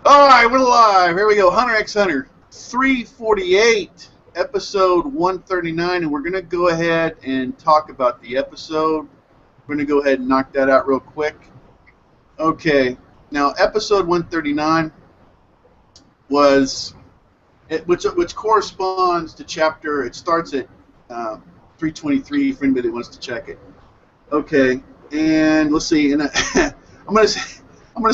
All right, we're live. Here we go. Hunter x Hunter 348, episode 139, and we're going to go ahead and talk about the episode. We're going to go ahead and knock that out real quick. Okay, now episode 139 was, which corresponds to chapter, it starts at 323 for anybody that wants to check it. Okay, and let's see, and I'm going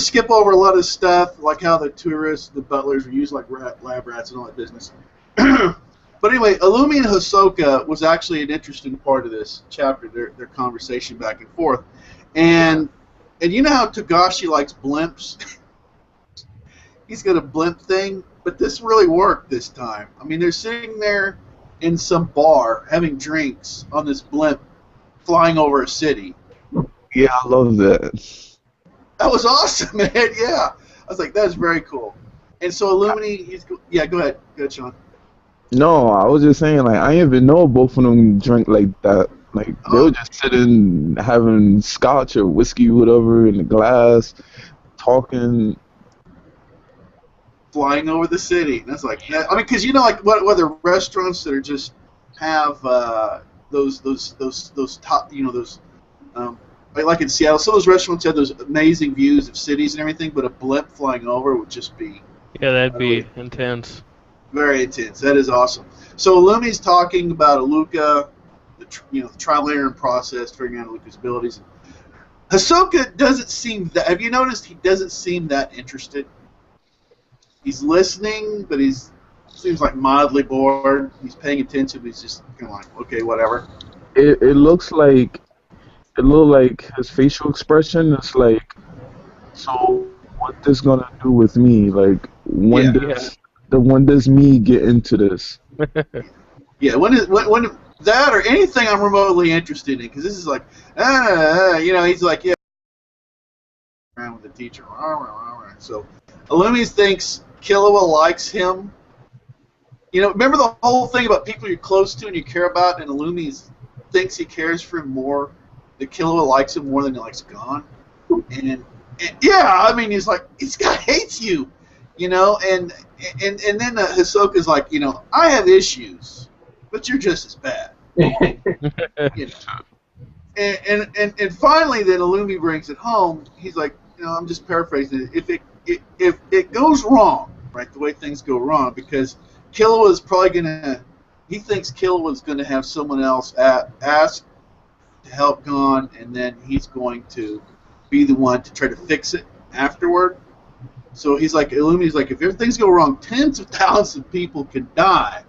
to skip over a lot of stuff, like how the tourists, the butlers, are used like lab rats and all that business. But anyway, Illumi and Hisoka was actually an interesting part of this chapter, their conversation back and forth. And you know how Togashi likes blimps? He's got a blimp thing, but this really worked this time. I mean, they're sitting there in some bar having drinks on this blimp flying over a city. Yeah, I love that. That was awesome, man. Yeah. I was like, that's very cool. And so Illumi, yeah, go ahead. Go ahead, Sean. No, I was just saying, like, I didn't even know both of them drank like that. Like, they were just sitting, having scotch or whiskey, whatever, in the glass, talking. Flying over the city. And that's like, I mean, because you know, like, whether restaurants that are just have those top, you know, those, like in Seattle, some of those restaurants have those amazing views of cities and everything, but a blimp flying over would just be... Yeah, that'd be intense. Very intense. That is awesome. So Illumi's talking about Aluka, the trial and error process, figuring out Aluka's abilities. Hisoka doesn't seem that... Have you noticed he doesn't seem that interested? He's listening, but seems like mildly bored. He's paying attention, but he's just kind of like, okay, whatever. It looks like... It looked like his facial expression is like, so what this gonna do with me? Like, when does me get into this? Yeah, when that or anything I'm remotely interested in, because this is like, you know, he's like, yeah, around with the teacher. So Illumi thinks Killua likes him. You know, remember the whole thing about people you're close to and you care about, and Illumi thinks he cares for him more. That Killua likes him more than he likes Gon, and yeah, I mean, he's like, this guy hates you, you know, and then Hisoka's like, you know, I have issues, but you're just as bad, you know. And finally, then Illumi brings it home. He's like, you know, I'm just paraphrasing it. If it goes wrong, right, the way things go wrong, because Killua is probably he thinks Killua is gonna have someone else ask to help Gon, and then he's going to be the one to try to fix it afterward. So he's like, Illumi's like, if things go wrong, tens of thousands of people can die,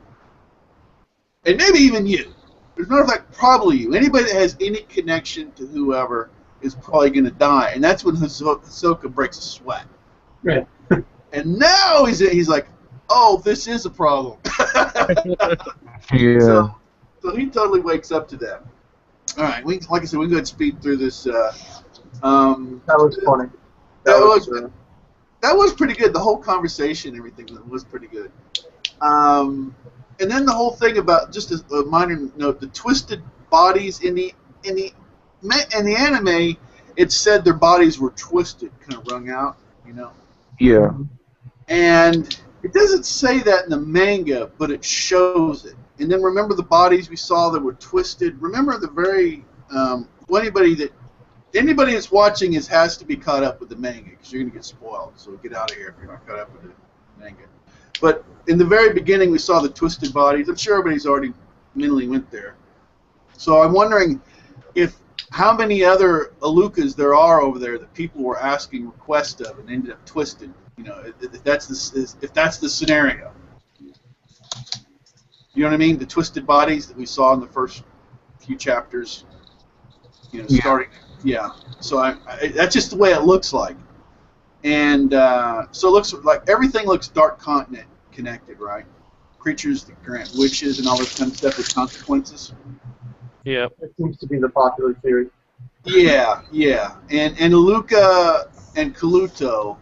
and maybe even you. As a matter of fact, probably you. Anybody that has any connection to whoever is probably going to die, and that's when Hisoka breaks a sweat. Right. And now he's like, oh, this is a problem. Yeah. So he totally wakes up to that. All right, like I said, we can go ahead and speed through this. That was funny. That was pretty good. The whole conversation, everything was pretty good. And then the whole thing about, just as a minor note, the twisted bodies in the anime, it said their bodies were twisted, kind of wrung out, you know. Yeah. And it doesn't say that in the manga, but it shows it. And then remember the bodies we saw that were twisted. Remember the very anybody that's watching has to be caught up with the manga, because you're gonna get spoiled. So get out of here if you're not caught up with the manga. But in the very beginning, we saw the twisted bodies. I'm sure everybody's already mentally went there. So I'm wondering how many other Alukas there are over there that people were asking requests of and ended up twisted. You know, if that's the scenario. You know what I mean? The twisted bodies that we saw in the first few chapters. You know, starting. Yeah. So that's just the way it looks like. And so it looks like everything looks Dark Continent connected, right? Creatures that grant wishes and all this kind of stuff with consequences. Yeah. That seems to be the popular theory. Yeah, yeah. And Aluka and Kaluto.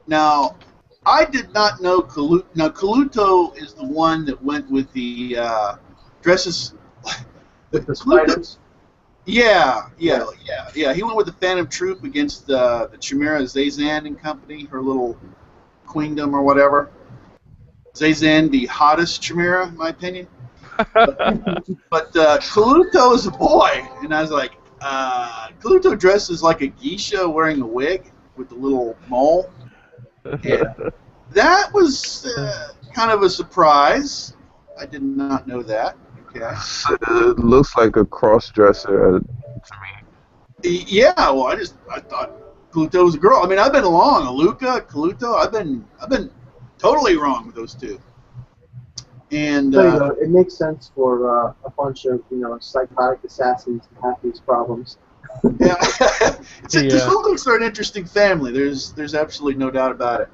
Now, I did not know Kaluto. Now, Kaluto is the one that went with the dresses. With the spiders? Yeah. He went with the Phantom Troop against the Chimera Zazan and company, her little queendom or whatever. Zazen, the hottest Chimera, in my opinion. But Kaluto is a boy, and I was like, Kaluto dresses like a geisha wearing a wig with the little mole. And that was kind of a surprise. I did not know that. Okay. It looks like a cross-dresser to me. Yeah, well, I thought Kaluto was a girl. I mean, I've been along. Aluka, Kaluto, I've been totally wrong with those two. And So, it makes sense for a bunch of psychotic assassins to have these problems. yeah, the Holducks are an interesting family. There's absolutely no doubt about it.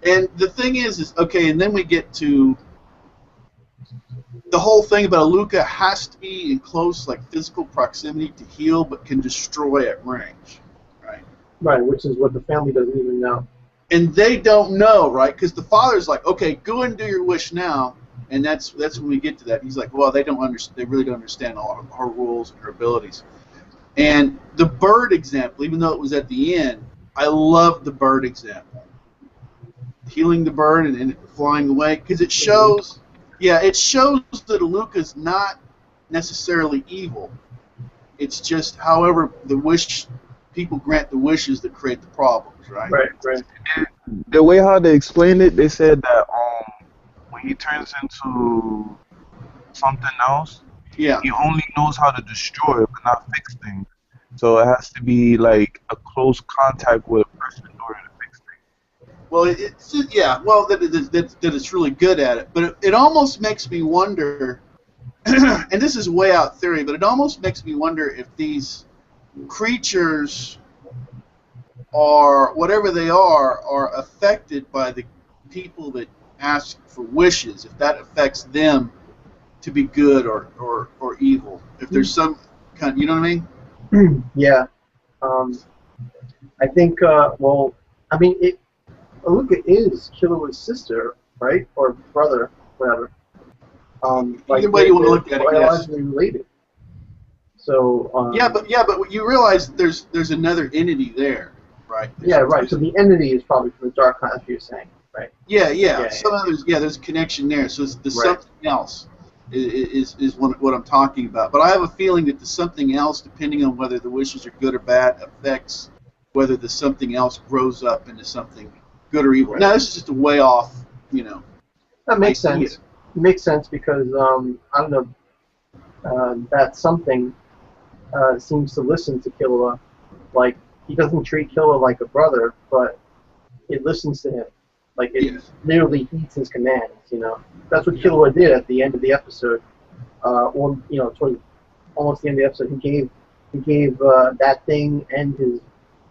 And the thing is okay. And then we get to the whole thing about Aluka has to be in close, like physical proximity to heal, but can destroy at range, right? Right, which is what the family doesn't even know. And they don't know, right? Because the father's like, okay, go and do your wish now. And that's when we get to that. He's like, well, they don't understand. They really don't understand all of her rules and her abilities. And the bird example, even though it was at the end, I love the bird example. Healing the bird and it flying away, because it shows, it shows that Aluka's not necessarily evil. It's just, however, people grant the wishes that create the problems, right? Right. The way how they explained it, they said that when he turns into something else, he only knows how to destroy but not fix things. So it has to be like a close contact with a person in order to fix things. Well, that it's really good at it. But it almost makes me wonder, and this is way out theory, but it almost makes me wonder if these creatures are, whatever they are affected by the people that ask for wishes, if that affects them to be good or evil. If there's some kind, you know what I mean? Yeah. I think, Aluka is Killua's sister, right? Or brother, whatever. Either way you want to look at it, yes. Biologically related. So, yeah, but you realize there's another entity there, right? Right. So the entity is probably from the Dark Cloud, you're saying, right? Yeah. There's a connection there. So it's the something else is what I'm talking about. But I have a feeling that the something else, depending on whether the wishes are good or bad, affects whether the something else grows up into something good or evil. Right. Now this is just a way off, That makes sense. It makes sense because I don't know, that something seems to listen to Killua. Like, he doesn't treat Killua like a brother, but it listens to him. Like, it literally heeds his commands, That's what Killua did at the end of the episode. Towards almost the end of the episode, he gave that thing and his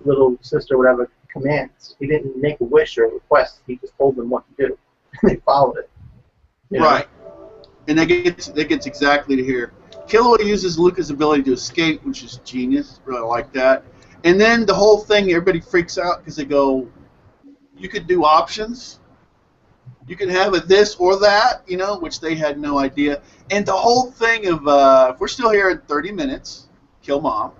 little sister, whatever, commands. He didn't make a wish or a request. He just told them what to do. And they followed it. Right. And that gets exactly to here. Killua uses Luca's ability to escape, which is genius. Really like that. And then the whole thing, everybody freaks out because they go, you could do options. You can have it this or that, which they had no idea. And the whole thing of, if we're still here in 30 minutes, kill Mom.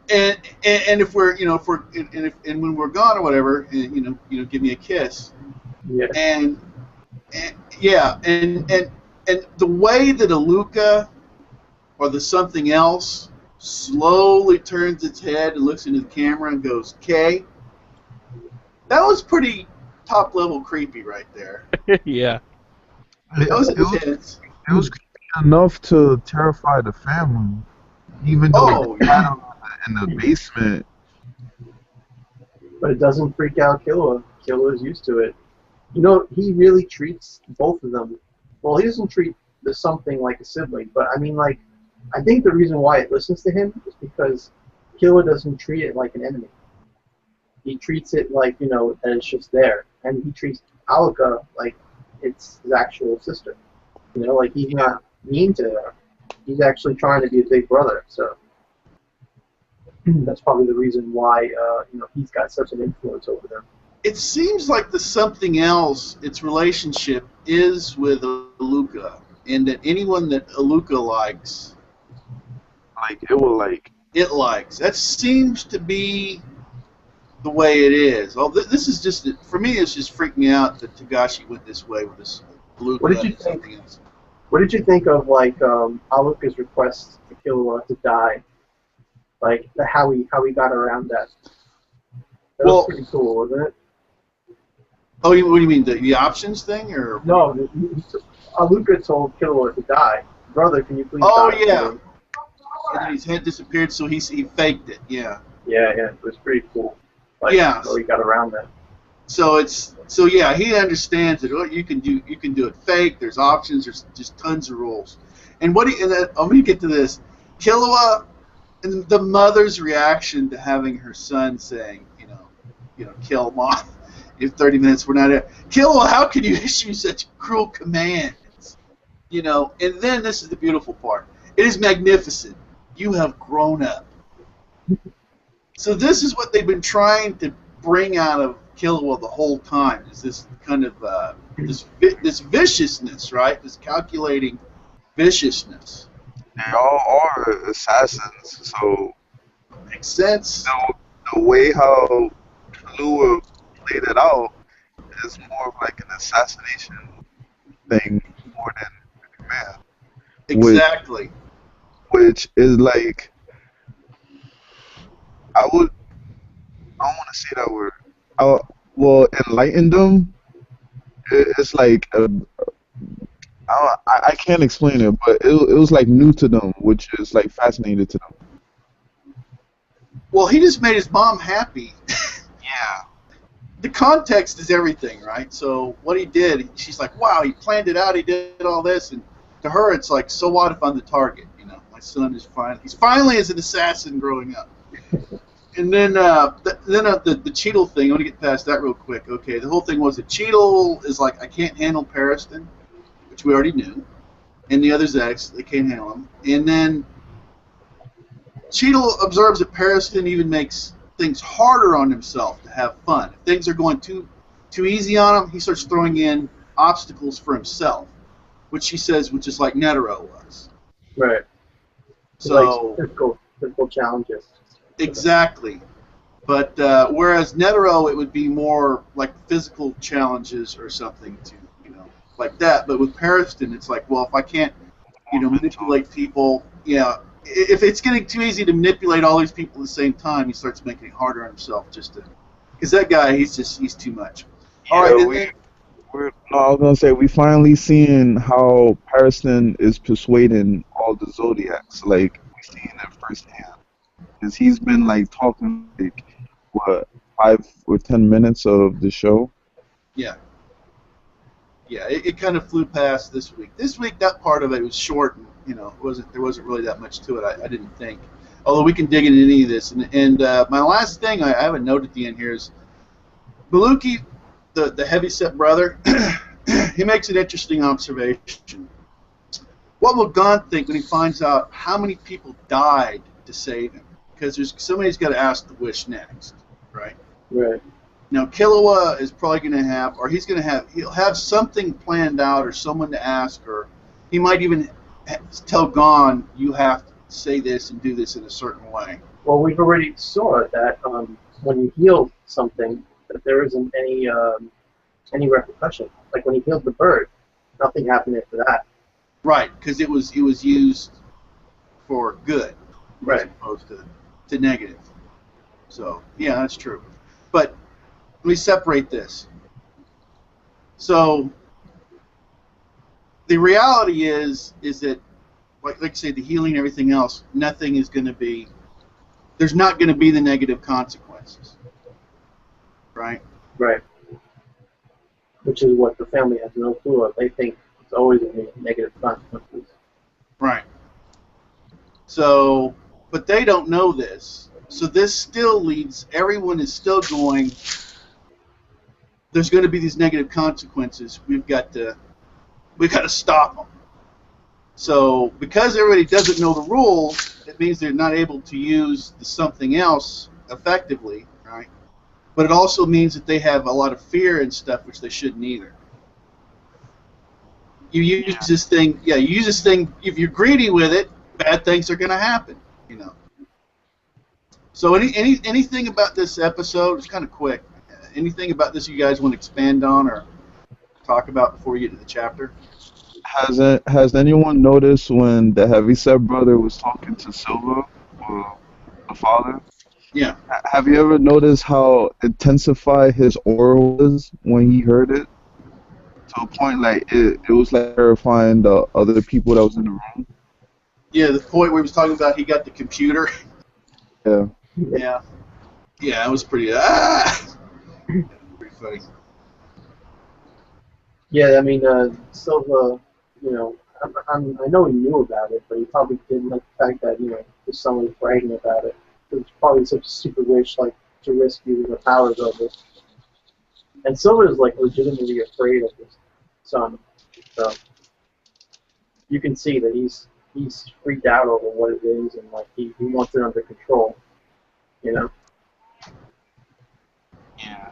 And if we're, and when we're gone or whatever, give me a kiss. Yeah. And the way that Aluka or the something else slowly turns its head and looks into the camera and goes, "K," that was pretty top level creepy right there. Yeah. That was intense. It was creepy enough to terrify the family, even though they had him in the basement. But it doesn't freak out Killua. Killua is used to it. He really treats both of them. Well, he doesn't treat the something like a sibling, but I think the reason why it listens to him is because Killua doesn't treat it like an enemy. He treats it like, that it's just there. And he treats Alika like it's his actual sister. Like he's not mean to her. He's actually trying to be a big brother, so that's probably the reason why, he's got such an influence over them. It seems like the something else, its relationship is with Aluka, and that anyone that Aluka likes, it will like. It likes. That seems to be the way it is. Oh, this is just for me. It's just freaked me out that Tagashi went this way with this blue What did gun you and think? something else. What did you think of like Aluka's request to Killua to die? Like how he got around that. That was Well, pretty cool, wasn't it? oh, what do you mean the options thing or? No, Aluka told Killua to die. Brother, can you please Oh die yeah, for me? and then his head disappeared, so he faked it. Yeah. Yeah, it was pretty cool. Like, Yeah. how he got around that. So yeah, he understands that you can do it fake. There's options. There's just tons of rules. And I'm gonna get to this. Killua and the mother's reaction to having her son saying, kill mom. In 30 minutes we're not there. Killua, how can you issue such cruel commands? And then this is the beautiful part. It is magnificent. You have grown up. So this is what they've been trying to bring out of Killua the whole time, is this kind of this viciousness, right? This calculating viciousness. They all are assassins, so Makes sense. the way how Lua played it out is more of like an assassination thing more than a command. Exactly. Which is like I don't want to say that word. Well, enlighten them. It's like I can't explain it, but it was like new to them, which is like fascinating to them. Well, he just made his mom happy. Yeah. The context is everything, right? So what he did, she's like, wow, he planned it out, he did all this, and to her it's like, so what if I'm the target? My son is he's finally as an assassin growing up. And then the Cheadle thing, I want to get past that real quick. Okay, the whole thing was that Cheadle is like, I can't handle Pariston, which we already knew, and the other Zex, they can't handle him. And then Cheadle observes that Pariston even makes things harder on himself to have fun. If things are going too easy on him, he starts throwing in obstacles for himself, which she says, which is like Netero was. Right. So like physical challenges. exactly. But whereas Netero, it would be more like physical challenges or something to, like that. But with Pariston, it's like, well, if I can't, manipulate people, if it's getting too easy to manipulate all these people at the same time, he starts making it harder on himself because that guy, he's too much. All right. I was gonna say we finally seeing how Pariston is persuading all the Zodiacs. Like we seeing it firsthand, because he's been like talking like what 5 or 10 minutes of the show. Yeah. Yeah, it kind of flew past this week. This week, that part of it was short, and there wasn't really that much to it. I didn't think. Although we can dig into any of this, and my last thing I have a note at the end here is Baluki, the heavyset brother. He makes an interesting observation. What will Gon think when he finds out how many people died to save him? Because somebody's got to ask the wish next, right? Right. Now, Killua is probably going to have, or he'll have something planned out, or someone to ask, or he might even tell Gon, you have to say this and do this in a certain way. Well, we've already saw that when you heal something, that there isn't any repercussion. Like when he healed the bird, nothing happened after that. Right, because it was used for good, right, as opposed to negative. So yeah, that's true. But let me separate this. So the reality is that, like I say, the healing and everything else, nothing is going to be. There's not going to be the negative consequences. Right. Right. Which is what the family has no clue of. They think it's always going to be negative consequences. Right. So, but they don't know this. So this still leads, everyone is still going, there's going to be these negative consequences. We've got to stop them. So because everybody doesn't know the rules, it means they're not able to use the something else effectively, right? But it also means that they have a lot of fear and stuff, which they shouldn't either. You use this thing, if you're greedy with it, bad things are going to happen, So anything about this episode? It's kind of quick. Anything about this you guys want to expand on or talk about before we get to the chapter? Has anyone noticed when the Heavyset brother was talking to Silva, or the father? Yeah. Have you ever noticed how intensified his aura was when he heard it? To a point like it was like terrifying the other people that was in the room. Yeah, the point where he was talking about he got the computer. Yeah. Yeah. Yeah, it was pretty. Pretty funny. Yeah, I mean, Silva, you know, I know he knew about it, but he probably didn't like the fact that, you know, his son was bragging about it. It was probably such a stupid wish, like, to risk using the powers of it. And Silva is, like, legitimately afraid of his son. So you can see that he's freaked out over what it is, and, like, he wants it under control, you know? Yeah.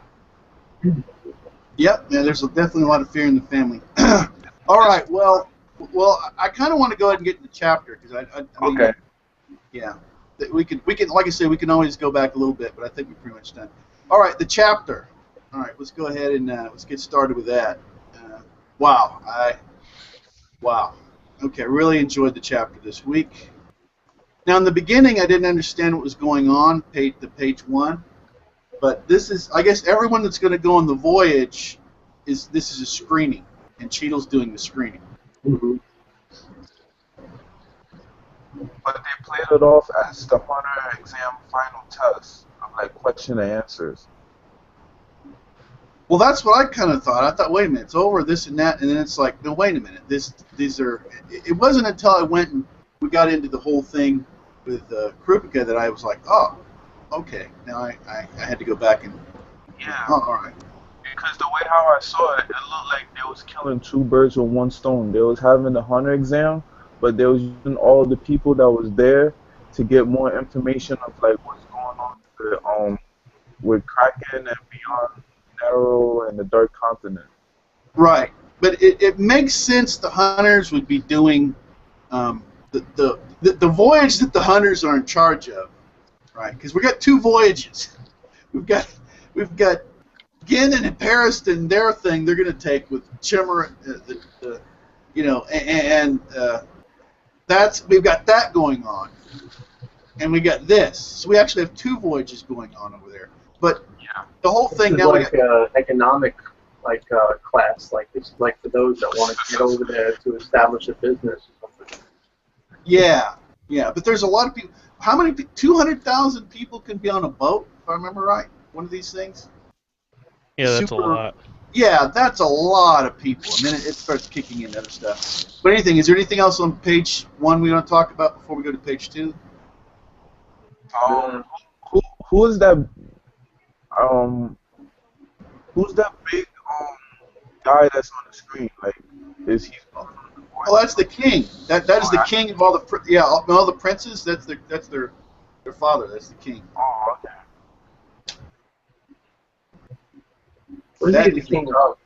Yep. Yeah, there's definitely a lot of fear in the family. All right. Well, I kind of want to go ahead and get to the chapter because I mean, Okay. yeah, we can like I said, we can always go back a little bit, but I think we're pretty much done. All right, the chapter. All right, let's go ahead and let's get started with that. Wow. Okay, I really enjoyed the chapter this week. Now, in the beginning, I didn't understand what was going on, page 1. But this is, I guess, everyone that's going to go on the voyage this is a screening, and Cheadle's doing the screening. Mm-hmm. But they played it off as the Hunter exam final test of like question and answers. Well, that's what I kind of thought. I thought, wait a minute, it's over this and that, and then it's like, no, wait a minute, these are. It wasn't until I went and we got into the whole thing with Krupika that I was like, oh, okay. Now I had to go back and. Yeah. Oh, all right. Because the way how I saw it, it looked like they was killing two birds with one stone. They was having the Hunter exam, but they was using all the people that was there to get more information of like what's going on with Kraken and beyond Narrow and the Dark Continent. Right, but it makes sense the Hunters would be doing the voyage that the Hunters are in charge of, right? Because we got 2 voyages. We've got Gin and Pariston, their thing they're going to take with Chimera, you know, and that's we've got that going on, and we got this. So we actually have 2 voyages going on over there. But Yeah. the whole thing This is now like economic class, like it's like for those that want to get over there to establish a business or something. yeah, but there's a lot of people. How many? 200,000 people can be on a boat, if I remember right. One of these things. Yeah, that's Super- a lot. Yeah, that's a lot of people, and then it starts kicking in other stuff. But is there anything else on page 1 we want to talk about before we go to page 2? Who is that? Who's that big guy that's on the screen? Like, is he? Well, that's the king. That is the king of all the all the princes. That's their father. That's the king. Oh, okay. What is he the king of?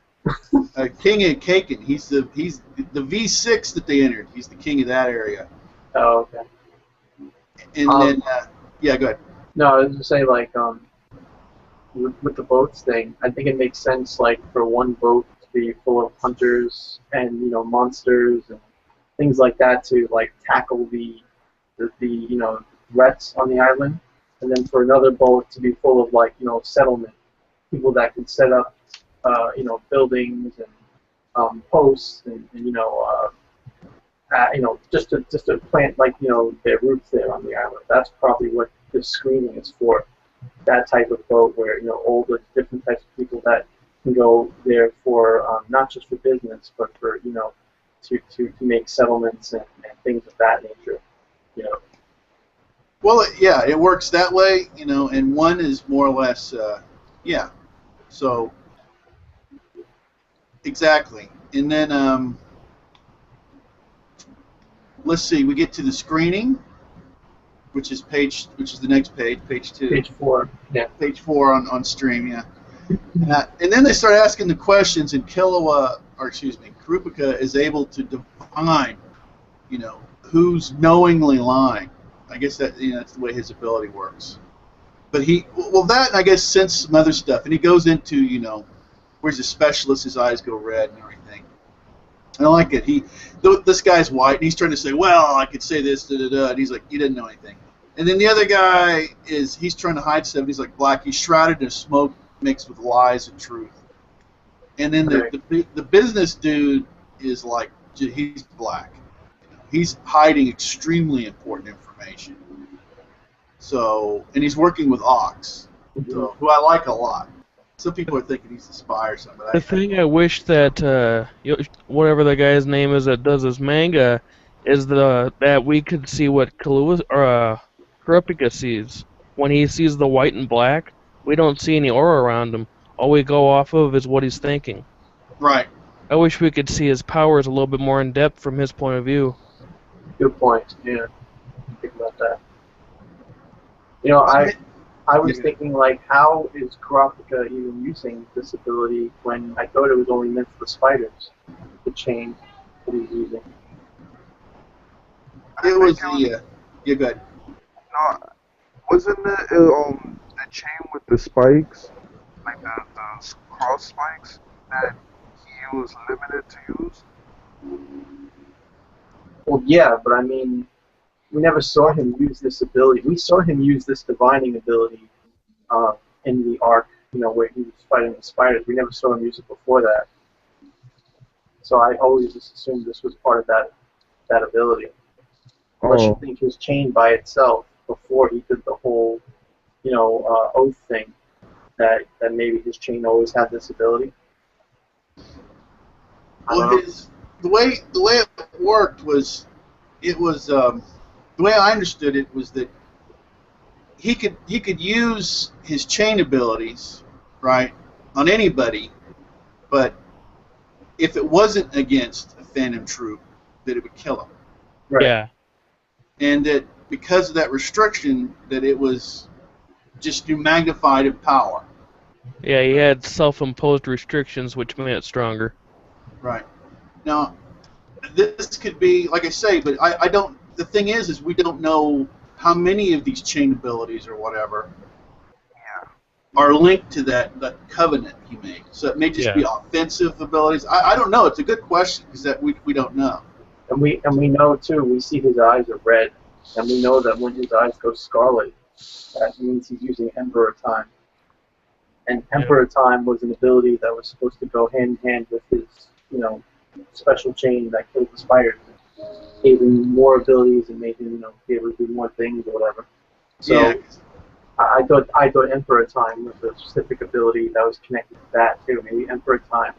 King of Kaken. He's the V6 that they entered. He's the king of that area. Oh, okay. And then yeah, go ahead. No, I was gonna say like with the boats thing, I think it makes sense like for one boat to be full of hunters and monsters and things like that to like tackle the threats on the island, and then for another boat to be full of like settlement people that can set up buildings and posts and just to plant like their roots there on the island. That's probably what this screening is for. That type of boat where all the different types of people that can go there for not just for business but for to make settlements and things of that nature. Well, yeah, it works that way, and one is more or less, yeah. So, exactly. And then, let's see, we get to the screening, which is the next page, page 2. Page 4, yeah. Page 4 on stream, yeah. And then they start asking the questions, and Krupika is able to define, who's knowingly lying. I guess that's the way his ability works. but that, and I guess sense some other stuff, and he goes into, where's the specialist, his eyes go red and everything. I like it. This guy's white, and he's trying to say, well, I could say this, and he's like, he didn't know anything. And then the other guy he's trying to hide stuff. He's like black. He's shrouded in smoke mixed with lies and truth. And then the business dude is like, he's black. He's hiding extremely important information. So, and he's working with Ox, who I like a lot. Some people are thinking he's a spy or something. The thing I wish that whatever the guy's name is that does this manga is that we could see what Kurapika sees. When he sees the white and black, we don't see any aura around him. All we go off of is what he's thinking. Right. I wish we could see his powers a little bit more in depth from his point of view. Good point. Yeah. Think about that. I was thinking, like, how is Kurapika even using this ability when I thought it was only meant for the spiders, the chain that he's using? It was you're good. No, wasn't it the chain with the spikes, like the cross spikes that he was limited to use? Well, yeah, but I mean, we never saw him use this ability. We saw him use this divining ability in the arc, where he was fighting the spiders. We never saw him use it before that. So I always just assumed this was part of that ability. Unless you think his chain by itself, before he did the whole, oath thing, that maybe his chain always had this ability. Well, the way it worked was, the way I understood it was that he could use his chain abilities, right, on anybody, but if it wasn't against a phantom troop, that it would kill him. Right. Yeah. And that because of that restriction, that it was just magnified in power. Yeah, he had self-imposed restrictions, which made it stronger. Right. Now, this could be, like I say, but I don't. The thing is we don't know how many of these chain abilities or whatever are linked to that covenant he made. So it may just be offensive abilities. I don't know. It's a good question because that we don't know. And we know too. We see his eyes are red, and we know that when his eyes go scarlet, that means he's using Emperor Time. And Emperor Time was an ability that was supposed to go hand in hand with his, special chain that killed the spiders. Gave him more abilities and made him, be able to do more things or whatever. So I thought Emperor Time was a specific ability that was connected to that too. Maybe Emperor Time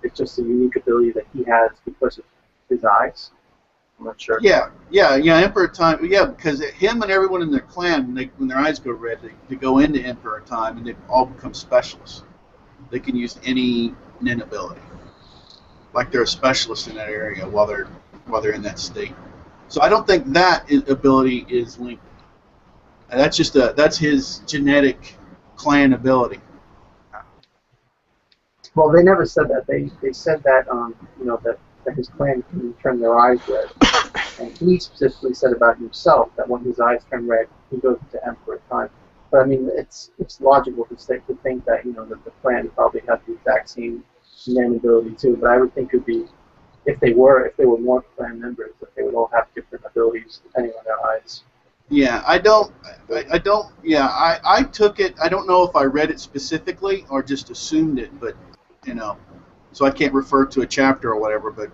is just a unique ability that he has because of his eyes. I'm not sure. Yeah, Emperor Time. Yeah, because him and everyone in their clan, when their eyes go red, they go into Emperor Time and they all become specialists. They can use any Nin ability, like they're a specialist in that area while they're in that state. So I don't think that ability is linked. That's just that's his genetic clan ability. Well, they never said that. They said that that his clan can turn their eyes red. And he specifically said about himself that when his eyes turn red, he goes into Emperor Time. But I mean, it's logical to think that that the clan probably has the exact same Nen ability too. But I would think it would be if they were more clan members, that they would all have different abilities depending on their eyes. Yeah, I took it. I don't know if I read it specifically or just assumed it, but so I can't refer to a chapter or whatever. But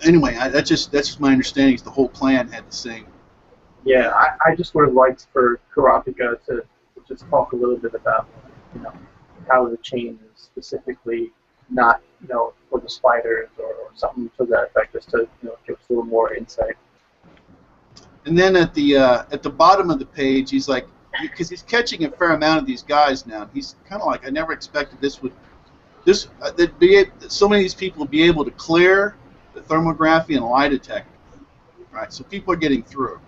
anyway, that's just my understanding. Is the whole clan had the same. Yeah, I just would have liked for Kurapika to just talk a little bit about how the chain is specifically not for the spiders or something to that effect, just to give us a little more insight. And then at the bottom of the page, he's like, because he's catching a fair amount of these guys now. He's kind of like, I never expected so many of these people would be able to clear the thermography and lie detector. Right, so people are getting through.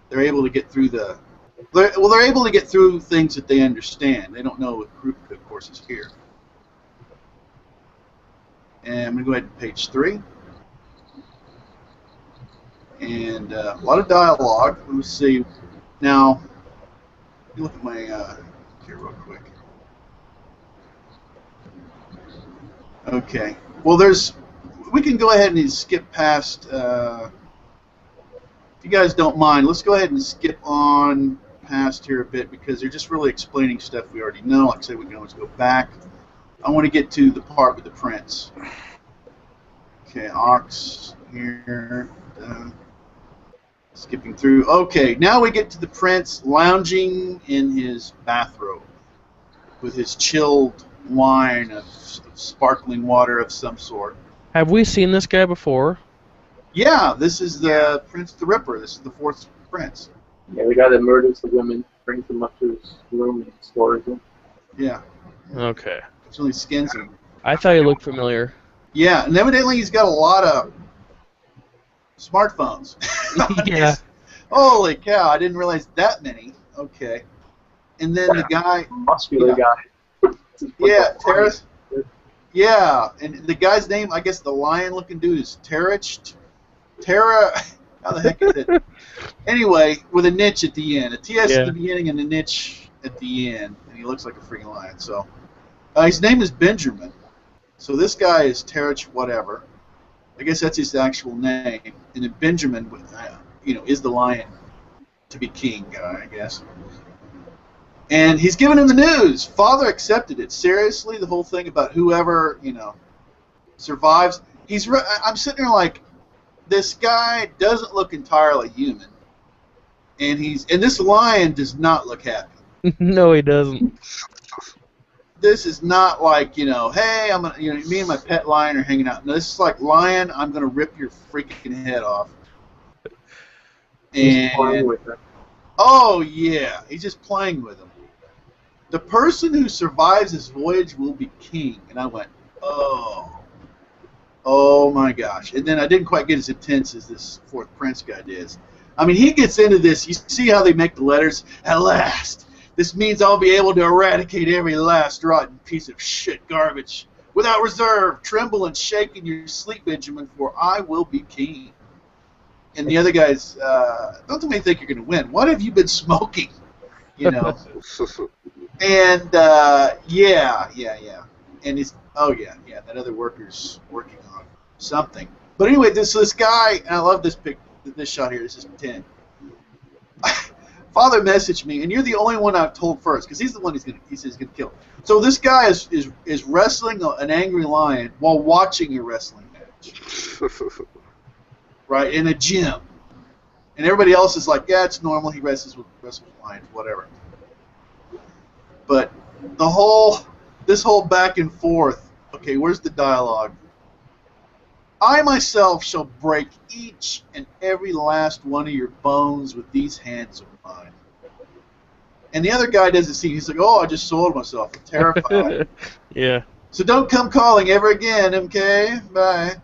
They're able to get through they're able to get through things that they understand. They don't know what group, of course, is here. And I'm going to go ahead to page 3. And a lot of dialogue. Let me see. Now, me look at my here real quick. Okay. Well, we can go ahead and skip past. If you guys don't mind, let's go ahead and skip on past here a bit because they're just really explaining stuff we already know. Like I said, we can always go back. I want to get to the part with the prince. Okay, Ox here. Skipping through. Okay, now we get to the prince lounging in his bathrobe with his chilled wine of sparkling water of some sort. Have we seen this guy before? Yeah, this is the Prince the Ripper. This is the fourth prince. Yeah, the guy that murders the women, brings them up to his room and slaughters them. Yeah. Okay. Until he skins him. I thought he looked familiar. Yeah, and evidently he's got a lot of smartphones. Yeah. Holy cow, I didn't realize that many. Okay. And then the guy... Muscular guy. Yeah, Terrace. Yeah, and the guy's name, I guess the lion-looking dude is Terrich. Terra... How the heck is it? Anyway, with a niche at the end. A TS at the beginning and a niche at the end. And he looks like a freaking lion. So, his name is Benjamin. So this guy is Terrich whatever. I guess that's his actual name. And then Benjamin, is the lion to be king guy, I guess. And he's giving him the news. Father accepted it. Seriously, the whole thing about whoever, survives. I'm sitting there like, this guy doesn't look entirely human. And this lion does not look happy. No, he doesn't. This is not like, hey, I'm gonna, me and my pet lion are hanging out. No, this is like, lion, I'm gonna rip your freaking head off. He's playing with him. Oh yeah, he's just playing with him. The person who survives this voyage will be king. And I went, oh my gosh. And then I didn't quite get as intense as this fourth prince guy did. I mean, he gets into this. You see how they make the letters? At last. This means I'll be able to eradicate every last rotten piece of shit garbage. Without reserve, tremble and shake in your sleep, Benjamin, for I will be king. And the other guys, don't tell me you think you're going to win. What have you been smoking? And, yeah. And he's, that other worker's working on something. But anyway, this guy, and I love this shot here, this is 10. Father messaged me, and you're the only one I've told first, because he's the one he says he's going to kill. So this guy is wrestling an angry lion while watching a wrestling match. Right, in a gym. And everybody else is like, yeah, it's normal, he wrestles with lions, whatever. But this whole back and forth, okay, where's the dialogue? I myself shall break each and every last one of your bones with these hands of mine. And the other guy doesn't see. He's like, oh, I just soiled myself. I'm terrified. Yeah. So don't come calling ever again, okay? Bye.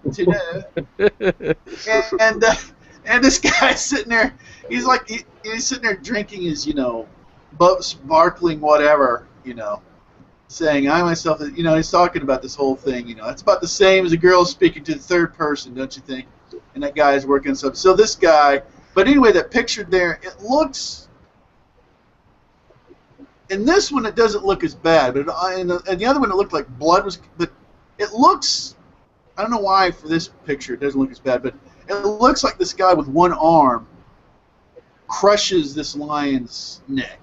And this guy's sitting there. He's like, he's sitting there drinking his, sparkling whatever, saying, I myself, he's talking about this whole thing, it's about the same as a girl speaking to the third person, don't you think? And that guy is working something. So this guy, but anyway, that picture there, it looks, in this one it doesn't look as bad, but in the other one it looked like blood was, but it looks, I don't know why for this picture it doesn't look as bad, but it looks like this guy with one arm crushes this lion's neck.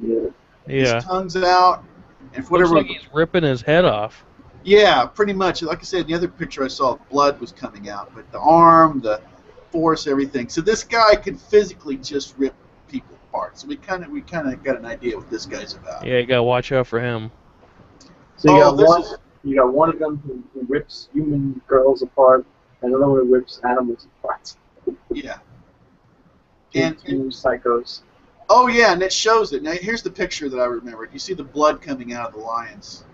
Yeah. His tongue's out. And for whatever, looks like he's ripping his head off. Yeah, pretty much. Like I said, in the other picture I saw, blood was coming out, but the arm, the force, everything. So this guy can physically just rip people apart. So we kind of got an idea what this guy's about. Yeah, you gotta watch out for him. So you got one of them who rips human girls apart, and another one who rips animals apart. Yeah. Two psychos. Oh yeah, and it shows it. Now here's the picture that I remembered. You see the blood coming out of the lion's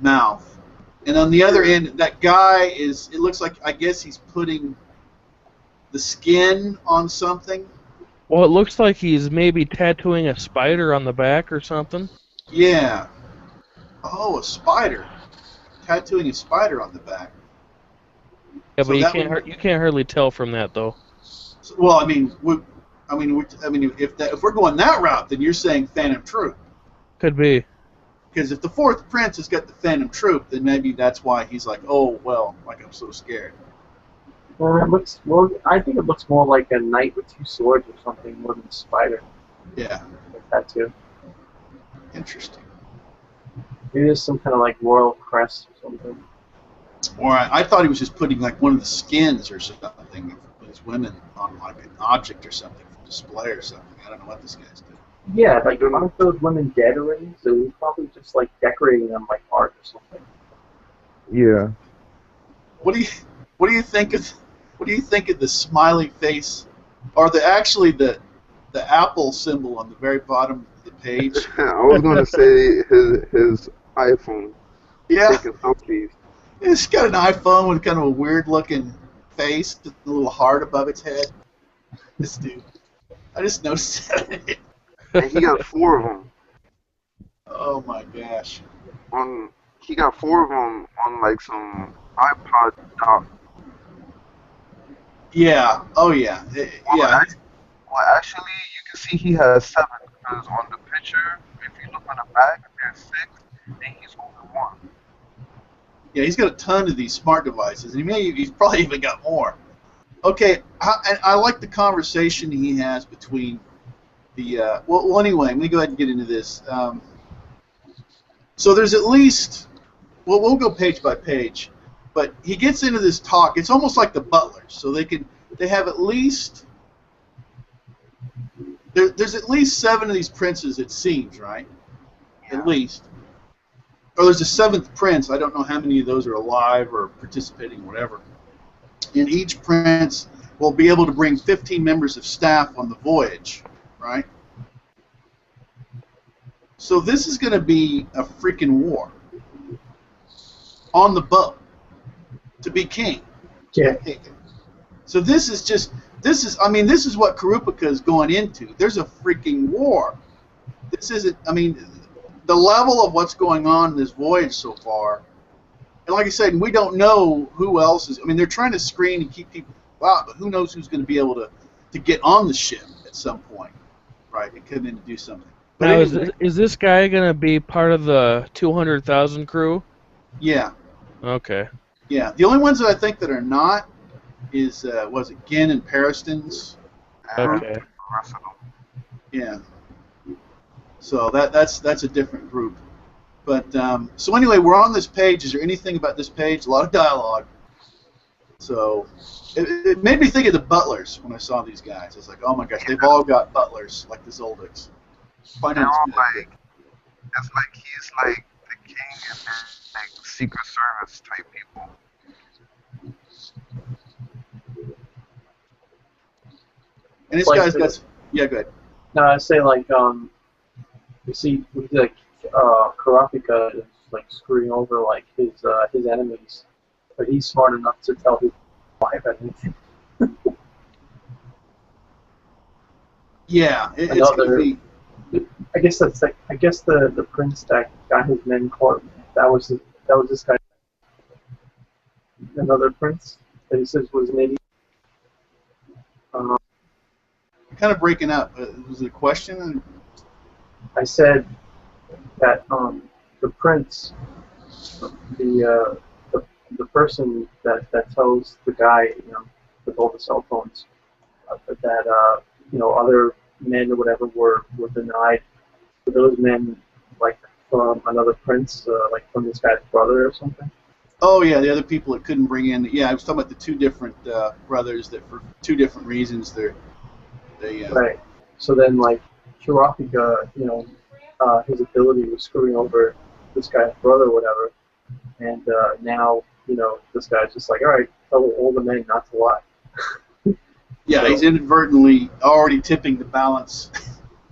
mouth, and on the other end, that guy is. It looks like, I guess he's putting the skin on something. Well, it looks like he's maybe tattooing a spider on the back or something. Yeah. Oh, a spider. Tattooing a spider on the back. Yeah, but you can't hardly tell from that though. Well, I mean, I mean, if we're going that route, then you're saying Phantom Troop. Could be. Because if the fourth prince has got the Phantom Troop, then maybe that's why he's like, oh well, like I'm so scared. Well, I think it looks more like a knight with two swords or something more than a spider. Yeah. Like that too. Interesting. Maybe there's some kind of like royal crest or something. Or I thought he was just putting like one of the skins or something of his women on like an object or something for display or something. I don't know what this guy's doing. Yeah, like aren't those women dead already? So he's probably just like decorating them like art or something. Yeah. What do you think of the smiley face, or the Apple symbol on the very bottom of the page? I was gonna say his iPhone. Yeah. Taking selfies. It's got an iPhone with kind of a weird looking face, with a little heart above its head. This dude. I just noticed that. And he got 4 of them. Oh my gosh. He got 4 of them on like some iPod dock. Yeah. Oh yeah. Yeah. Well, actually, you can see he has 7 because on the picture, if you look on the back, there's 6, and he's holding 1. Yeah, he's got a ton of these smart devices, and he's probably even got more. Okay, and I like the conversation he has between the. Well, anyway, let me go ahead and get into this. So there's at least. Well, we'll go page by page, but he gets into this talk. It's almost like the butlers, so they have at least. There's at least 7 of these princes, it seems, right? Yeah. At least. Or there's a 7th prince. I don't know how many of those are alive or participating, whatever. And each prince will be able to bring 15 members of staff on the voyage, right? So this is going to be a freaking war on the boat to be king. Yeah. So this is what Karupika is going into. There's a freaking war. This isn't, the level of what's going on in this voyage so far, and like I said, we don't know who else is. They're trying to screen and keep people out, but who knows who's going to be able to get on the ship at some point, right? And come in to do something. But Now, anyway, is this guy going to be part of the 200,000 crew? yeah, Okay. yeah. The only ones that I think that are not is was it Gin and Pariston's? Okay. Yeah. So that's a different group. But so anyway, we're on this page. Is there anything about this page? A lot of dialogue. So it made me think of the butlers when I saw these guys. It's like, oh my gosh, they've all got butlers like the Zoldycks. They're all like, it's like he's like the king and they're like Secret Service type people. And this Like guy's got. Yeah, go ahead. No, I say like you see like Karapika is like screwing over like his enemies, but he's smart enough to tell his wife anything. Yeah, it's going to be. I guess that's like the prince that got his men caught. That was this guy. Another prince that he says was an idiot. Kind of breaking up. Was it a question? I said that the prince, the person that tells the guy, with all the cell phones, that other men or whatever were denied. Were those men like from another prince, like from this guy's brother or something? Oh yeah, the other people that couldn't bring in. Yeah, I was talking about the 2 different brothers that for 2 different reasons they. Right. So then, like, Kurapika, his ability was screwing over this guy's brother or whatever, and now, this guy's just like, all right, tell all the men not to lie. Yeah, So, he's inadvertently already tipping the balance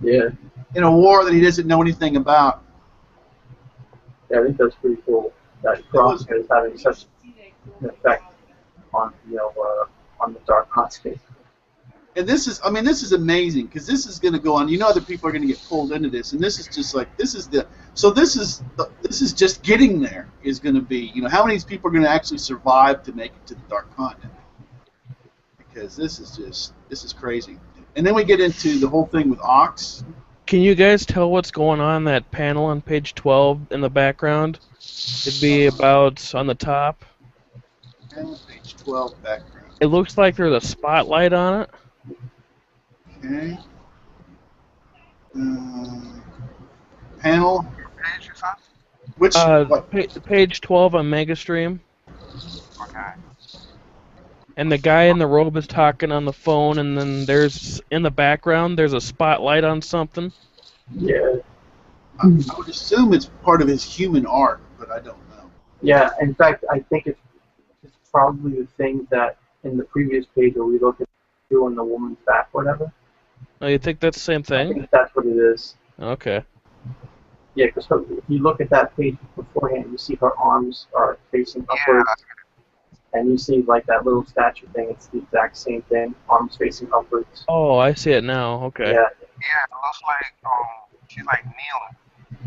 yeah, in a war that he doesn't know anything about. I think that's pretty cool that Kurapika is having such an effect on, on the Dark Constate. And this is amazing because this is going to go on. Other people are going to get pulled into this, and this is just like this is just getting there is going to be. How many of these people are going to actually survive to make it to the Dark Continent? Because this is crazy. And then we get into the whole thing with Ox. Can you guys tell what's going on in that panel on page 12 in the background? It'd be about on the top. And page 12 background. It looks like there's a spotlight on it. Okay. Panel. Page, you said? Which? What? Page 12 on Megastream. Okay. And the guy in the robe is talking on the phone, and then there's, in the background, there's a spotlight on something. Yeah. I would assume it's part of his human art, but I don't know. Yeah. In fact, I think it's probably the thing that in the previous page where we look at doing the woman's back, whatever. Oh, you think that's the same I thing? think that's what it is. Okay. Yeah, because if you look at that page beforehand, you see her arms are facing upwards, and you see like that little statue thing. It's the exact same thing, arms facing upwards. Oh, I see it now. Okay. Yeah, Yeah, it looks like she's like kneeling,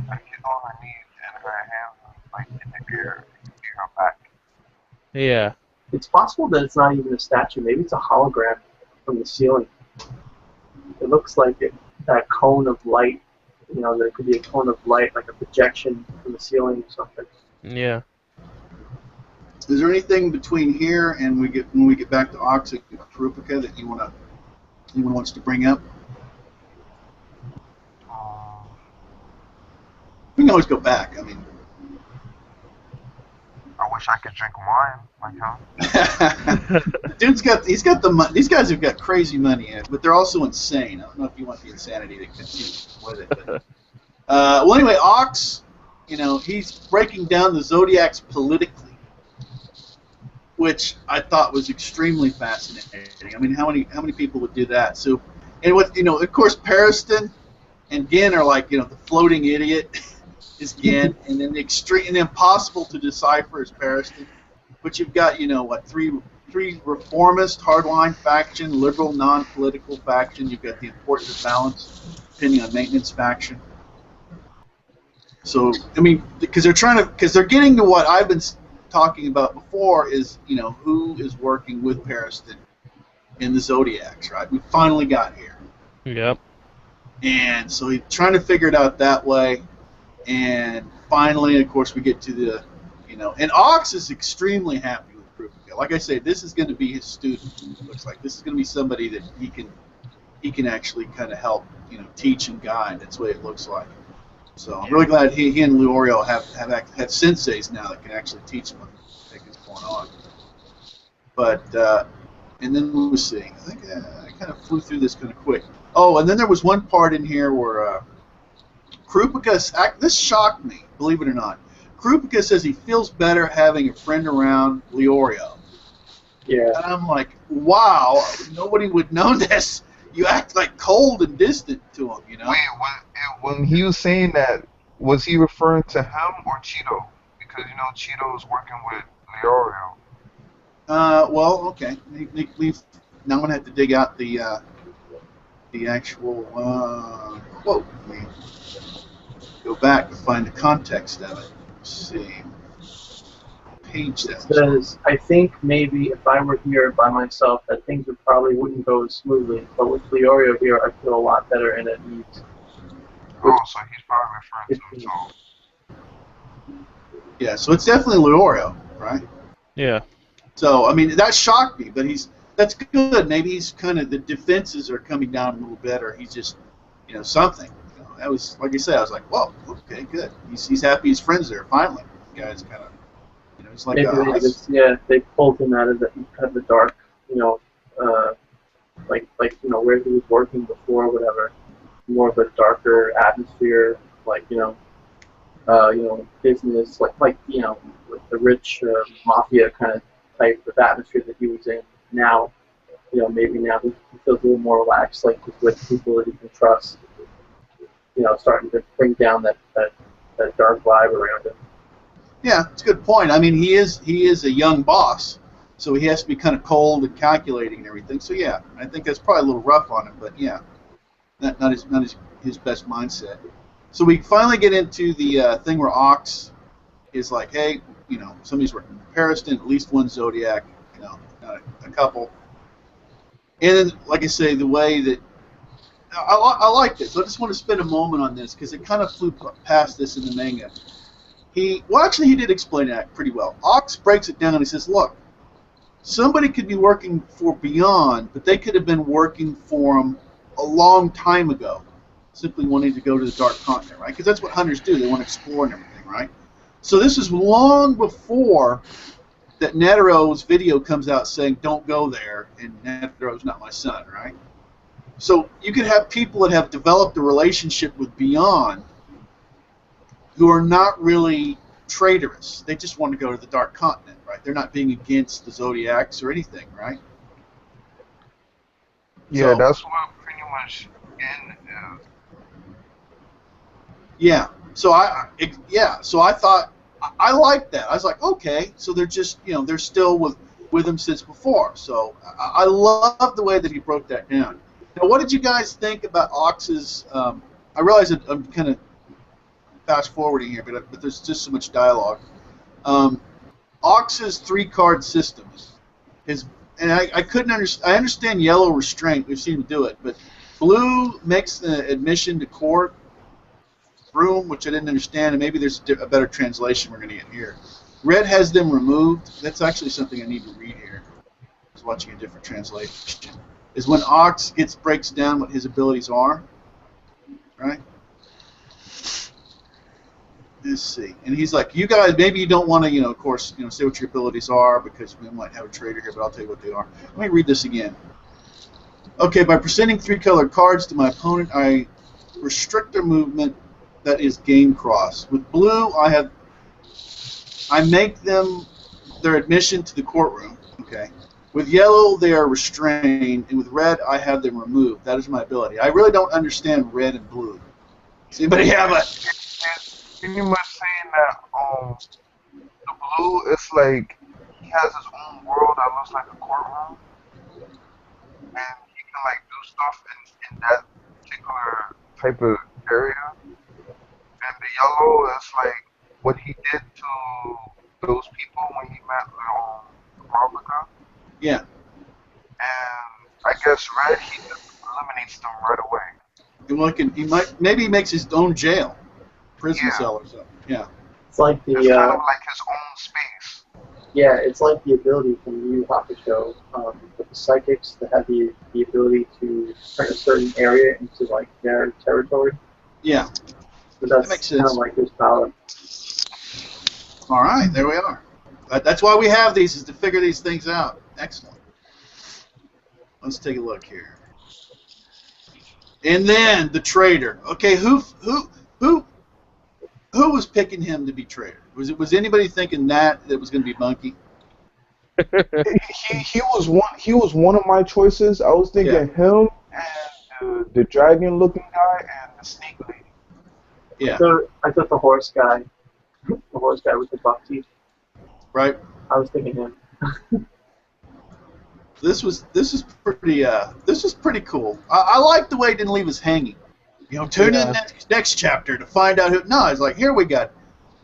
like she's on her knees and her hands are, like in the air. You can see her back. Yeah. it's possible that it's not even a statue. Maybe it's a hologram from the ceiling. It looks like that cone of light. You know, there could be a cone of light, like a projection from the ceiling or something. Yeah. Is there anything between here and when we get back to Ox and Karupika that anyone wants to bring up? We can always go back. I mean, I wish I could drink wine like him. he's got the money. These guys have got crazy money in it, but they're also insane. I don't know if you want the insanity to continue with it. But, well, anyway, Ox, he's breaking down the Zodiacs politically, which I thought was extremely fascinating. I mean, how many people would do that? So, and of course, Pariston and Gin are like, the floating idiot is Gin, and then the impossible to decipher is Pariston. But you've got, three reformist, hardline faction, liberal, non-political faction. You've got the importance of balance, depending on maintenance faction. So, I mean, because they're getting to what I've been talking about before is, who is working with Pariston in the Zodiacs, right? We finally got here. Yep. And so he's trying to figure it out that way. And finally, of course, we get to the, and Ox is extremely happy with Karupika. Like I say, this is going to be his student. It looks like this is going to be somebody that he can actually kind of help, teach and guide. That's the way it looks like. So I'm really glad he and Leorio have senseis now that can actually teach him what the heck is going on. But and then we'll see. I think I kind of flew through this kind of quick. Oh, and then there was one part in here where Karupika, this shocked me, believe it or not. Karupika says he feels better having a friend around Leorio. Yeah. And I'm like, wow, nobody would know this. You act like cold and distant to him, Wait, when he was saying that, was he referring to him or Cheeto? Because, Cheeto is working with Leorio. Well, okay. Now I'm going to have to dig out the actual quote. Let me go back to find the context of it. Let's see. Page that says, I think maybe if I were here by myself that things wouldn't go as smoothly, but with Leorio here I feel a lot better and at ease. Oh, so he's probably referring to himself. Yeah, so it's definitely Leorio, right? Yeah. So, I mean, that shocked me, but that's good. Maybe he's kind of, the defenses are coming down a little better. He's just, something. That was, like I said, I was like, whoa, okay, good. He's happy his friend's there, finally. The guy's kind of, it's like maybe they pulled him out of the dark, like where he was working before, whatever. More of a darker atmosphere, like business, like the rich mafia kind of type of atmosphere that he was in. Now, maybe now he feels a little more relaxed, like with people that he can trust. Starting to bring down that dark vibe around him. Yeah, it's a good point. I mean, he is a young boss, so he has to be kind of cold and calculating and everything. So yeah, I think that's probably a little rough on him, but yeah, not his best mindset. So we finally get into the thing where Ox is like, hey, somebody's working with Pariston, at least one Zodiac, not a couple. And then, like I say, the way that I like this. I just want to spend a moment on this because it kind of flew past this in the manga. Actually, he did explain that pretty well. Ox breaks it down and he says, look, somebody could be working for Beyond, but they could have been working for him a long time ago, simply wanting to go to the Dark Continent, right? Because that's what hunters do. They want to explore and everything, right? So this is long before that Netero's video comes out saying, don't go there, and Netero's not my son, right? So you could have people that have developed a relationship with Beyond who are not really traitorous. They just want to go to the Dark Continent, right? They're not being against the Zodiacs or anything, right? Yeah, So, that's what pretty much in is. yeah. So I thought I liked that. I was like, okay, so they're just they're still with him since before. So I love the way that he broke that down. Now, what did you guys think about Ox's? I realize that I'm kind of fast forwarding here, but there's just so much dialogue. Ox's 3-card system and I couldn't understand. I understand yellow restraint. We've seen him do it, but blue makes the admission to court room, which I didn't understand, and maybe there's a better translation we're going to get here. Red has them removed. That's actually something I need to read here. I was watching a different translation. Is when Ox breaks down what his abilities are, right? Let's see. And he's like, you guys, maybe you don't want to, of course, say what your abilities are because we might have a traitor here, but I'll tell you what they are. Let me read this again. Okay, by presenting 3-colored cards to my opponent, I restrict their movement. That is game cross. With blue, I make them their admission to the courtroom. Okay. With yellow, they are restrained, and with red, I have them removed. That is my ability. I really don't understand red and blue. Does anybody have a? It's pretty much saying that the blue is like he has his own world that looks like a courtroom, and he can like do stuff in that particular type of area. And the yellow is like what he did to those people when he met Ravika. Yeah. And I guess red, he just eliminates them right away. Maybe he makes his own jail, prison cell or something. Yeah. It's like It's kind of like his own space. Yeah, it's like the ability from Yu Yu Hakusho with the psychics that have the ability to turn a certain area into like their territory. Yeah. So that's that makes kind of sense. like his power. All right, there we are. That's why we have these, is to figure these things out. Excellent. Let's take a look here. And then the traitor. Okay, who was picking him to be traitor? Was anybody thinking that was going to be Monkey? He was one of my choices. I was thinking him and the dragon looking guy and the snake lady. Yeah. I thought the horse guy with the buck teeth. Right. I was thinking him. This was pretty cool. I like the way it didn't leave us hanging. Tune in next chapter to find out who. No, it's like, here we go.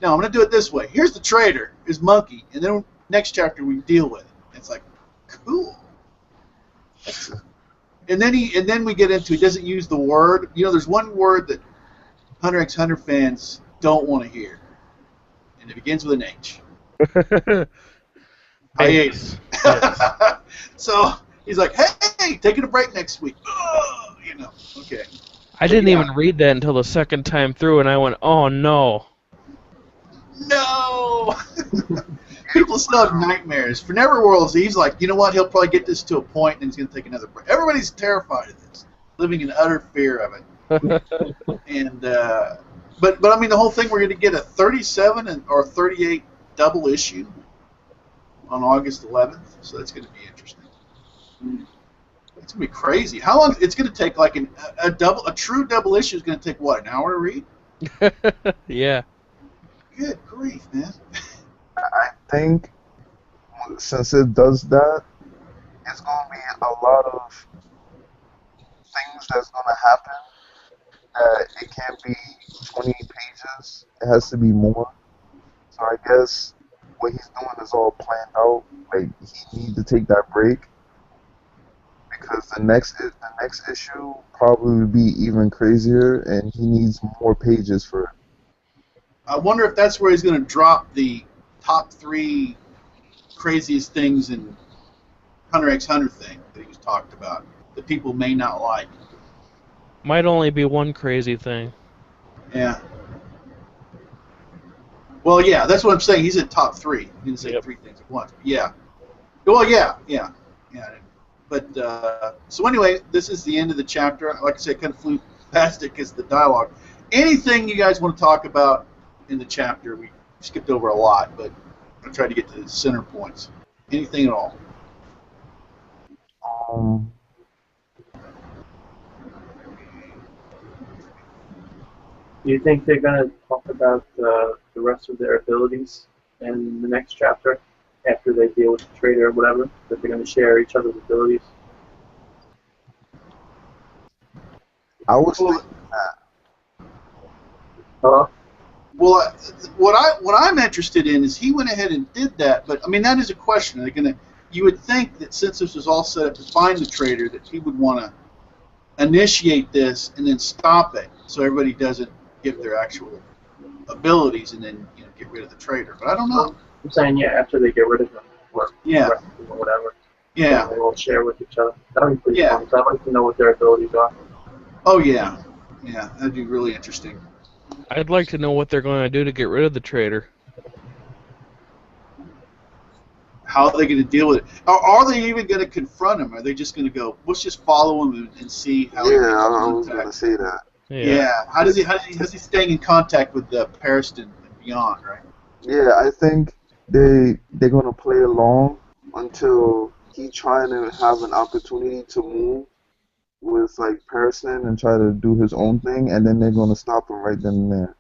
No, I'm gonna do it this way. Here's the traitor, is Monkey, and then next chapter we deal with it. It's like, cool. And then we get into, he doesn't use the word. There's one word that Hunter x Hunter fans don't want to hear, and it begins with an H. Hiatus. Yes. So he's like, hey, taking a break next week. Okay. I didn't even read that until the second time through, and I went, oh no. No! People still have nightmares. For Neverworlds, he's like, you know what? He'll probably get this to a point, and he's going to take another break. Everybody's terrified of this, living in utter fear of it. And but I mean, the whole thing, we're going to get a 37 or 38 double issue on August 11th, so that's going to be interesting. It's going to be crazy. How long? It's going to take like a true double issue is going to take what, an hour to read? Yeah. Good grief, man. I think since it does that, it's going to be a lot of things that's going to happen. It can't be 20 pages. It has to be more. So I guess what he's doing is all planned out. Like, he needs to take that break because the next issue probably would be even crazier, and he needs more pages for it. I wonder if that's where he's going to drop the top 3 craziest things in Hunter x Hunter thing that he was talked about that people may not like. Might only be one crazy thing. Yeah. Well, yeah, that's what I'm saying. He's in top 3. He didn't say 3 things at once. But yeah. Well, yeah. But so anyway, this is the end of the chapter. Like I said, kind of flew past it because the dialogue. Anything you guys want to talk about in the chapter? We skipped over a lot, but I tried to get to the center points. Anything at all? Do you think they're going to talk about the rest of their abilities in the next chapter after they deal with the traitor or whatever? That they're going to share each other's abilities? I was thinking that. Hello? Well, what I'm interested in is he went ahead and did that, but I mean that is a question. Are they gonna? You would think that since this was all set up to find the traitor, that he would want to initiate this and then stop it, so everybody doesn't give their actual abilities and then get rid of the traitor. But I don't know. I'm saying after they get rid of them or arrest them or whatever. Yeah. They will share with each other. That would be pretty Yeah. fun. So I'd like to know what their abilities are. Oh yeah. Yeah, that'd be really interesting. I'd like to know what they're going to do to get rid of the traitor. How are they going to deal with it? Are they even going to confront him? Are they just going to go, let's just follow him and see how he makes I was going to contact? say that. Yeah. How's he staying in contact with Pariston and beyond, right? Yeah, I think they're going to play along until he trying to have an opportunity to move with like Pariston and try to do his own thing, and then they're going to stop him right then and there.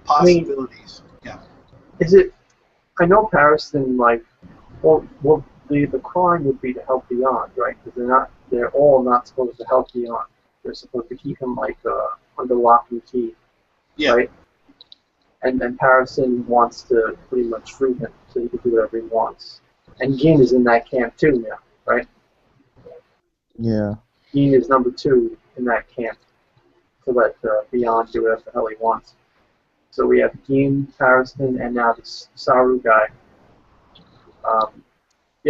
Possibilities. Yeah. Is it? I know Pariston well, the crime would be to help Beyond, right? Because they're all not supposed to help Beyond. They're supposed to keep him under lock and key, right? And then Pariston wants to pretty much free him so he can do whatever he wants. And Gin is in that camp too now, right? Yeah. Gin is number 2 in that camp to let Beyond do whatever the hell he wants. So we have Gin, Pariston, and now this Saru guy.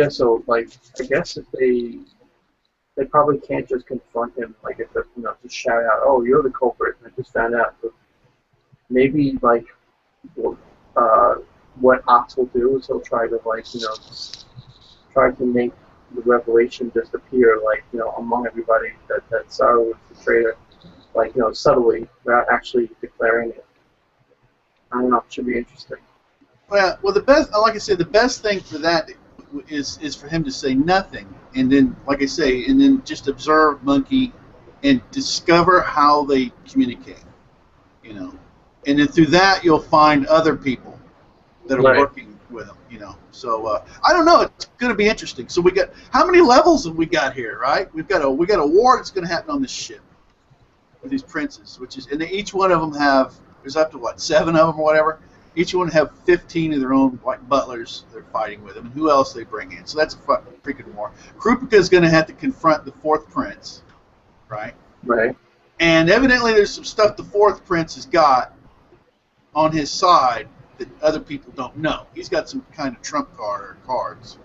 So I guess if they probably can't just confront him, just shout out, "Oh, you're the culprit!" I just found out. But maybe what Ox will do is he'll try to try to make the revelation just appear among everybody that Saru was the traitor, subtly without actually declaring it. I don't know. It should be interesting. Well, the best, like I said, the best thing for that is for him to say nothing, and then, like I say, and then just observe Monkey and discover how they communicate, and then through that you'll find other people that are working with him, So I don't know. It's going to be interesting. So we got how many levels have we got here, right? We got a war that's going to happen on this ship with these princes, and each one of them there's up to 7 of them or whatever. Each one have 15 of their own butlers they're fighting with them, and who else they bring in. So that's a freaking war. Krupika's going to have to confront the 4th prince, right? Right. And evidently there's some stuff the 4th prince has got on his side that other people don't know. He's got some kind of trump card or cards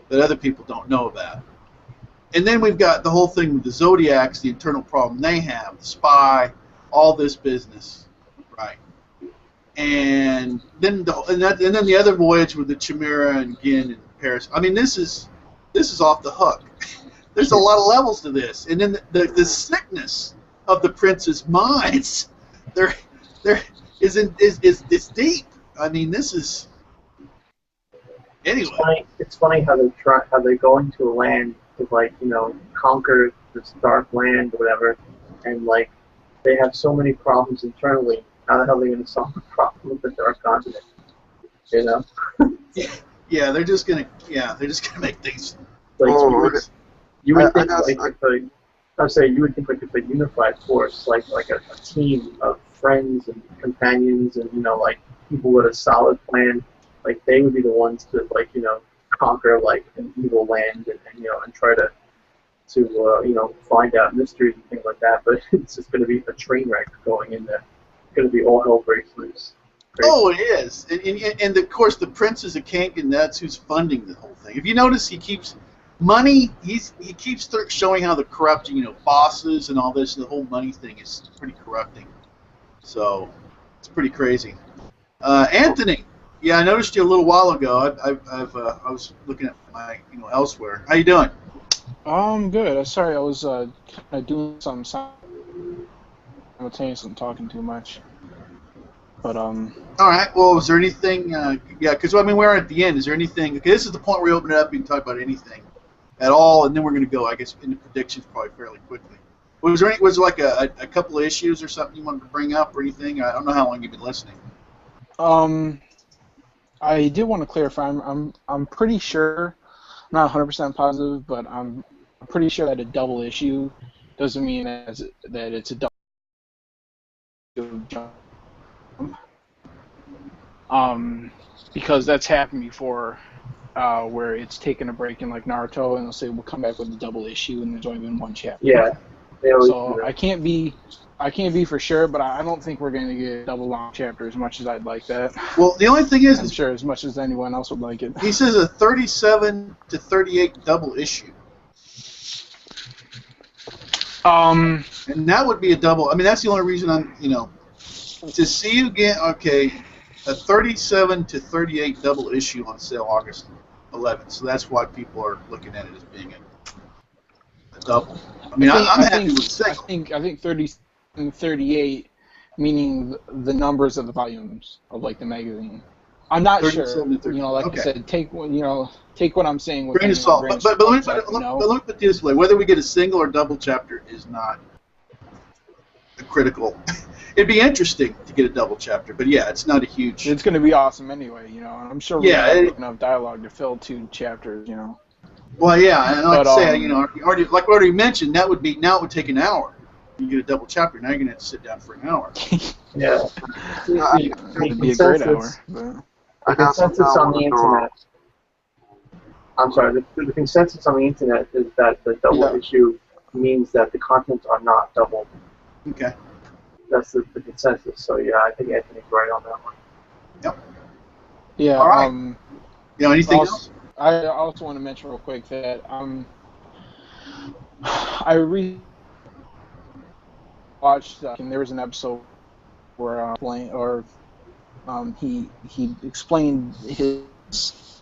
that other people don't know about. And then we've got the whole thing with the Zodiacs, the internal problem they have, the spy, all this business, right? And then the other voyage with the Chimera and Gin and Paris. I mean, this is off the hook. There's a lot of levels to this, and then the sickness of the prince's minds, is deep. I mean, this is anyway. It's funny how they go into a land to conquer this dark land or whatever, and they have so many problems internally. How the hell are they going to solve the problem with the Dark Continent? Yeah, they're just gonna make things. You would think if a unified force, like a team of friends and companions and people with a solid plan, they would be the ones to conquer like an evil land and try to find out mysteries and things like that. But it's just going to be a train wreck going in there. It's going to be all hell breaks loose. Crazy. Oh, it is, and of course the Princes of Kangan. That's who's funding the whole thing. If you notice, he keeps money. He keeps showing how the corrupting, bosses and all this. The whole money thing is pretty corrupting. So it's pretty crazy. Anthony, yeah, I noticed you a little while ago. I was looking at my elsewhere. How you doing? Good. Sorry, I was doing something simultaneously and talking too much. But All right. Well, is there anything? Yeah, because we're at the end. Is there anything? Okay, this is the point where we open it up. You can talk about anything at all, and then we're going to go, I guess, into predictions probably fairly quickly. Was there like a couple of issues or something you wanted to bring up or anything? I don't know how long you've been listening. I did want to clarify. I'm pretty sure, not 100% positive, but I'm pretty sure that a double issue doesn't mean that it's a double jump. Because that's happened before, where it's taken a break in like Naruto, and they'll say we'll come back with a double issue, and there's only been one chapter. Yeah. So I can't be for sure, but I don't think we're going to get a double long chapter as much as I'd like that. Well, the only thing is, I'm sure as much as anyone else would like it. He says a 37 to 38 double issue. And that would be a double. I mean, that's the only reason I'm, to see you get, okay, a 37 to 38 double issue on sale August 11th. So that's why people are looking at it as being a double. I mean, I'm happy with single. I think 30 and 38, meaning the numbers of the volumes of like the magazine. I'm not sure. Like I said, take what I'm saying with grain of salt. But let me put it this way: whether we get a single or double chapter is not critical. It'd be interesting to get a double chapter, but yeah, it's not a huge. It's going to be awesome anyway, I'm sure we're going to have enough dialogue to fill 2 chapters, Well, yeah, and like I say, like we already mentioned, it would take an hour. You get a double chapter, now you're going to have to sit down for an hour. Yeah. It'd be a great hour. The consensus on the internet. I'm sorry. The consensus on the internet is that the double issue means that the contents are not double. Okay. That's the consensus. So yeah, I think Anthony's right on that one. Yep. Yeah. All right. Anything else? I also want to mention real quick that I watched and there was an episode where he explained his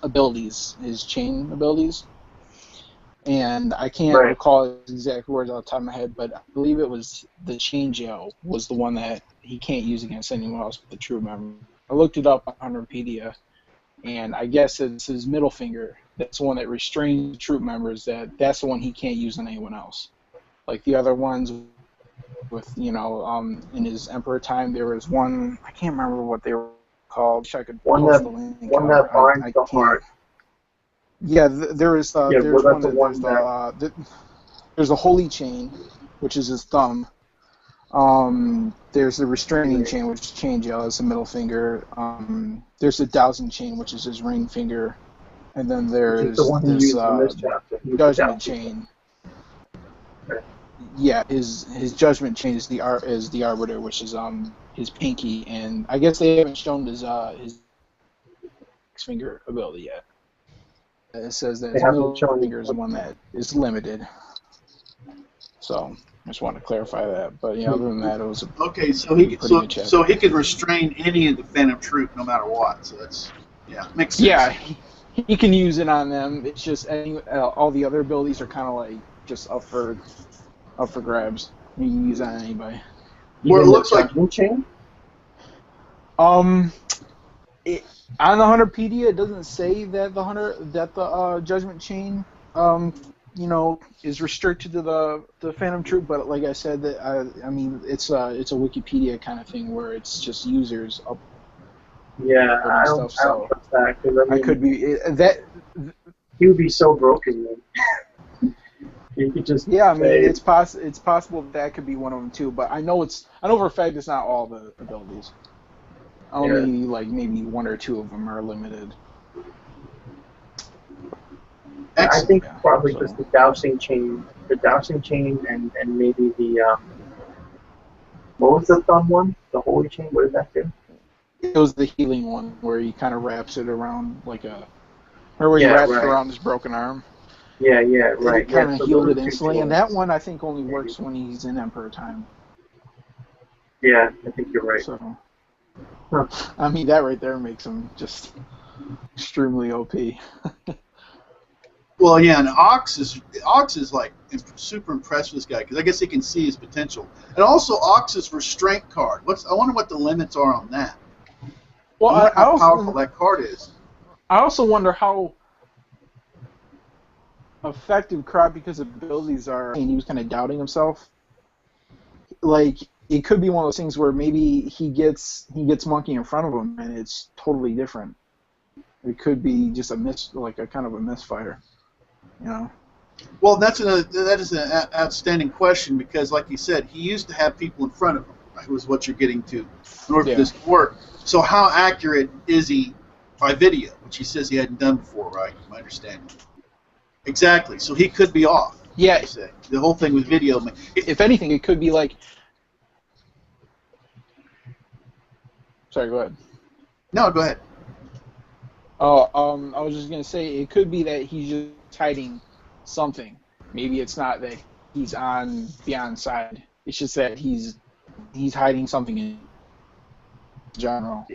abilities, his chain abilities, and I can't recall his exact words off the top of my head, but I believe it was the chain gel was the one that he can't use against anyone else but the true member. I looked it up on Wikipedia, and I guess it's his middle finger. That's the one that restrains troop members. That's the one he can't use on anyone else. Like the other ones, with in his Emperor time, there was one. I can't remember what they were called. I could post the link. One that binds the heart. Yeah, there is. There's one. There's a holy chain, which is his thumb. There's the restraining chain, which is chain gel, is the middle finger. There's the dowsing chain, which is his ring finger, and then there's this judgment chain. Yeah, his judgment chain is the arbiter, which is his pinky, and I guess they haven't shown his finger ability yet. It says that his middle finger is the one that is limited. So I just want to clarify that. But yeah, other than that, it was so he can restrain any of the Phantom Troop no matter what. So that's makes sense. Yeah, he can use it on them. It's just all the other abilities are kind of like just up for grabs. You can use it on anybody. Well, it looks like chain. On the Hunterpedia, it doesn't say that the judgment chain, is restricted to the Phantom Troop. But like I said, that I mean, it's a Wikipedia kind of thing where it's just users up. Yeah, I don't trust that. I could be that. He would be so broken. Man. He could just. Yeah, I mean, it's possible that could be one of them too. But I know for a fact it's not all the abilities. Only like maybe 1 or 2 of them are limited. I Excellent. think Yeah, probably so- just the dowsing chain, and maybe the what was the thumb one? The holy chain. What did that do? It was the healing one where he kind of wraps it around like a, or where he Yeah, wraps it right. around his broken arm. Yeah, And right. it kind Yeah, of so healed those it two instantly. And chains. that one I think only works when he's in Emperor time. Yeah, I think you're right. So, Huh. I mean, that right there makes him just extremely OP. Well, yeah, and Ox is like super impressed with this guy because I guess he can see his potential. And also Ox's restraint card. I wonder what the limits are on that. Well, I wonder I how powerful also, that card is. I also wonder how effective Kurapika's abilities are. And he was kind of doubting himself. Like, it could be one of those things where maybe he gets Monkey in front of him and it's totally different. It could be just like a kind of a misfire, you know. Well, that is an outstanding question because, like you said, he used to have people in front of him. Right, was what you're getting to in order for this to work. So how accurate is he by video, which he says he hadn't done before, right? My understanding. Exactly. So he could be off. Yeah. I say. The whole thing with video. If anything, it could be like. Sorry, go ahead. No, go ahead. Oh, I was just gonna say it could be that he's just hiding something. Maybe it's not that he's on Beyond side. It's just that he's hiding something in general.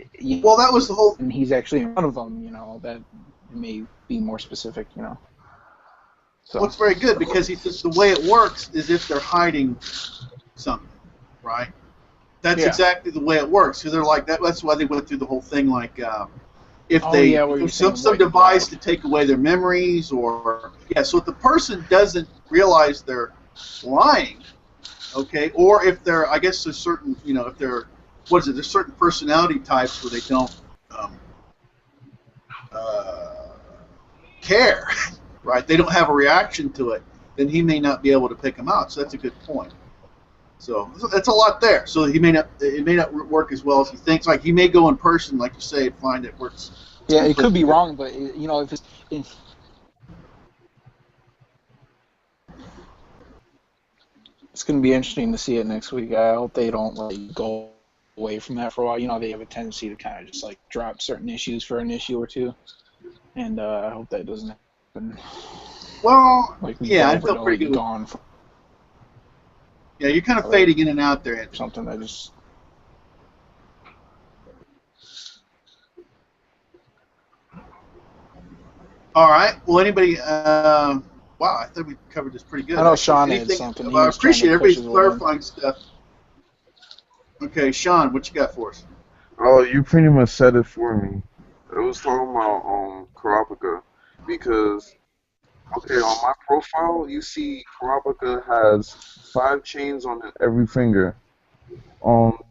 Well, that was the whole. And he's actually in front of them. You know, that may be more specific. You know. So. Well, it's very good because he says the way it works is if they're hiding something, right? That's exactly the way it works. So they're like that. That's why they went through the whole thing. Like if some device to take away their memories, or So if the person doesn't realize they're lying, okay, or if they're, I guess there's certain, if they're, there's certain personality types where they don't care, right? They don't have a reaction to it. Then he may not be able to pick them out. So that's a good point. So that's a lot there. So it may not work as well as he thinks. Like he may go in person, like you say, and find it works. Yeah, it could be wrong, but if it's. It's going to be interesting to see it next week. I hope they don't go away from that for a while. They have a tendency to kind of just drop certain issues for an issue or two, and I hope that doesn't happen. Well, I felt pretty good. Gone. Yeah, you're kind of fading in and out there, Anthony. Something that just. All right. Well, anybody? Wow, I thought we covered this pretty good. I know Sean had something. I appreciate everybody's clarifying stuff. Okay, Sean, what you got for us? Oh, you pretty much said it for me. I was talking about Kurapika because on my profile you see Kurapika has 5 chains on every finger.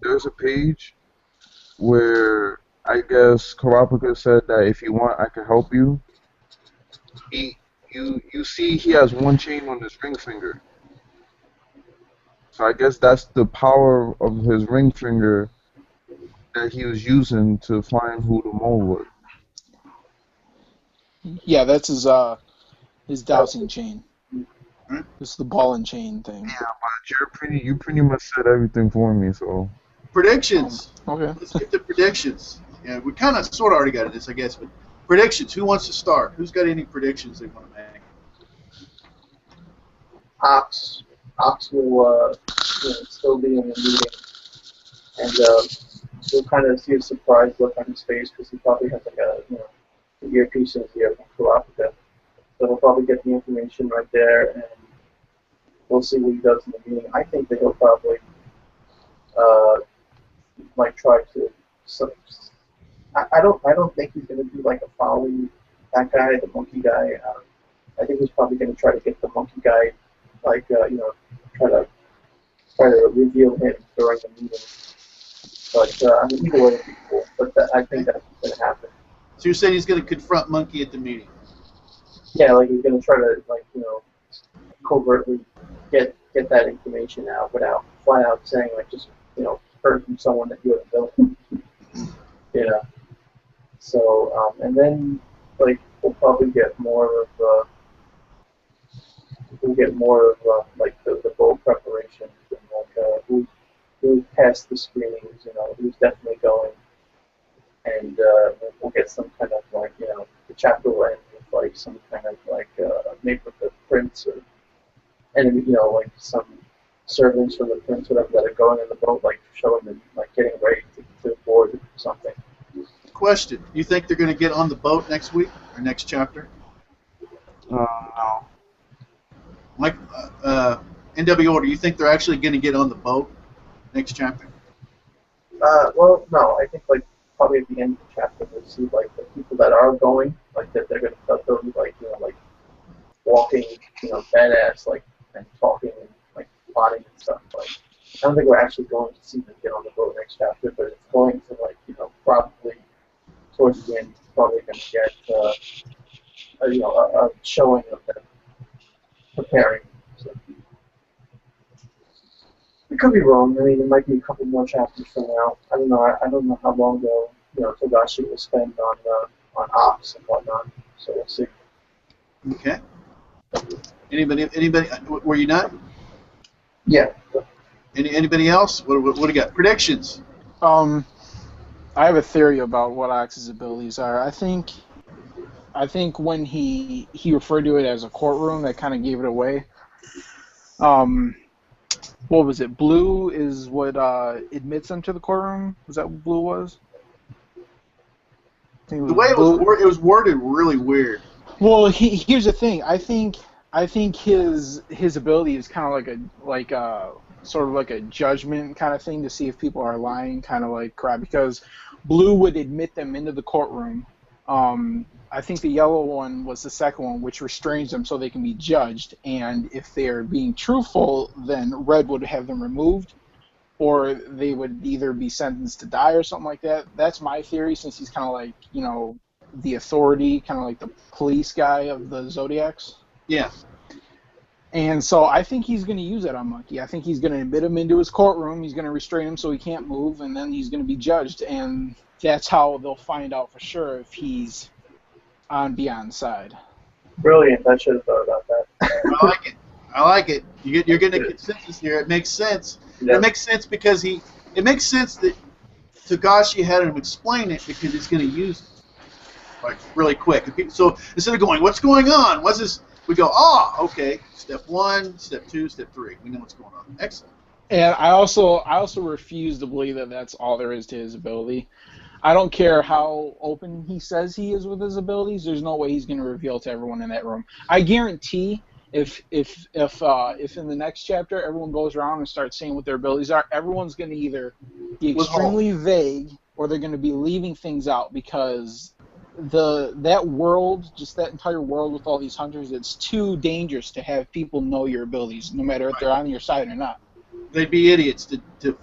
There's a page where I guess Kurapika said that if you want, I can help you. You see he has 1 chain on his ring finger. So I guess that's the power of his ring finger that he was using to find who the mole was. Yeah, that's his dowsing chain. It's the ball and chain thing. Yeah, but you pretty much said everything for me, so. Predictions. Okay. Let's get to predictions. Yeah, we kind of sort of already got to this, I guess, but predictions. Who wants to start? Who's got any predictions they want to make? Ox will still be in the meeting, and you'll kind of see a surprised look on his face because he probably has an earpiece in his ear from Kurapika. So he'll probably get the information right there, and we'll see what he does in the meeting. I think that he'll probably try to. I don't think he's going to do like a following that guy, the monkey guy. I think he's probably going to try to get the monkey guy, try to reveal him during the meeting. But either way, it'd be cool. But I think that's going to happen. So you're saying he's going to confront Monkey at the meeting? Yeah, he's going to try to covertly get that information out without flat out saying just heard from someone that you have built. So and then we'll probably get more of we'll get more of like the boat preparations and like who passed the screenings, who's definitely going, and we'll get some kind of like the chapter will end with like some kind of like maybe with the prince or and like some servants from the prince whatever that are going in the boat like showing them like getting ready to board or something. Question: you think they're going to get on the boat next week or next chapter? No. Mike, NWO, do you think they're actually going to get on the boat next chapter? Well, no, I think like probably at the end of the chapter we'll see like the people that are going, like that they'll be like like walking, badass like and talking and like plotting and stuff. Like I don't think we're actually going to see them get on the boat next chapter, but it's going to like probably towards the end probably going to get a showing of them preparing. So. We could be wrong. I mean, it might be a couple more chapters from now. I don't know. I don't know how long Togashi will spend on ops and whatnot. So we'll see. Okay. Anybody? Were you not? Yeah. Anybody else? What do you got? Predictions? I have a theory about what Ox's abilities are. I think when he referred to it as a courtroom, that kind of gave it away. What was it? Blue is what admits him to the courtroom. Was that what blue was? The way it was worded really weird. Well, here's the thing. I think his ability is kind of like a sort of like a judgment kind of thing to see if people are lying, kind of like crap. Because blue would admit them into the courtroom. I think the yellow one was the second one, which restrains them so they can be judged. And if they're being truthful, then red would have them removed, or they would either be sentenced to die or something like that. That's my theory, since he's kind of like, the authority, kind of like the police guy of the Zodiacs. Yeah. And so I think he's going to use that on Monkey. I think he's going to admit him into his courtroom. He's going to restrain him so he can't move, and then he's going to be judged. And that's how they'll find out for sure if he's on Beyond's side. Brilliant. I should have thought about that. I like it. You're getting a consensus here. It makes sense. Yeah. It makes sense because it makes sense that Togashi had him explain it because he's going to use it like really quick. So instead of going, "What's going on? What's this?" We go, okay. Step 1, step 2, step 3. We know what's going on. Excellent. And I also refuse to believe that that's all there is to his ability. I don't care how open he says he is with his abilities. There's no way he's going to reveal to everyone in that room. I guarantee if in the next chapter everyone goes around and starts saying what their abilities are, everyone's going to either be extremely vague or they're going to be leaving things out, because that world, just that entire world with all these hunters, it's too dangerous to have people know your abilities, no matter if they're on your side or not. They'd be idiots to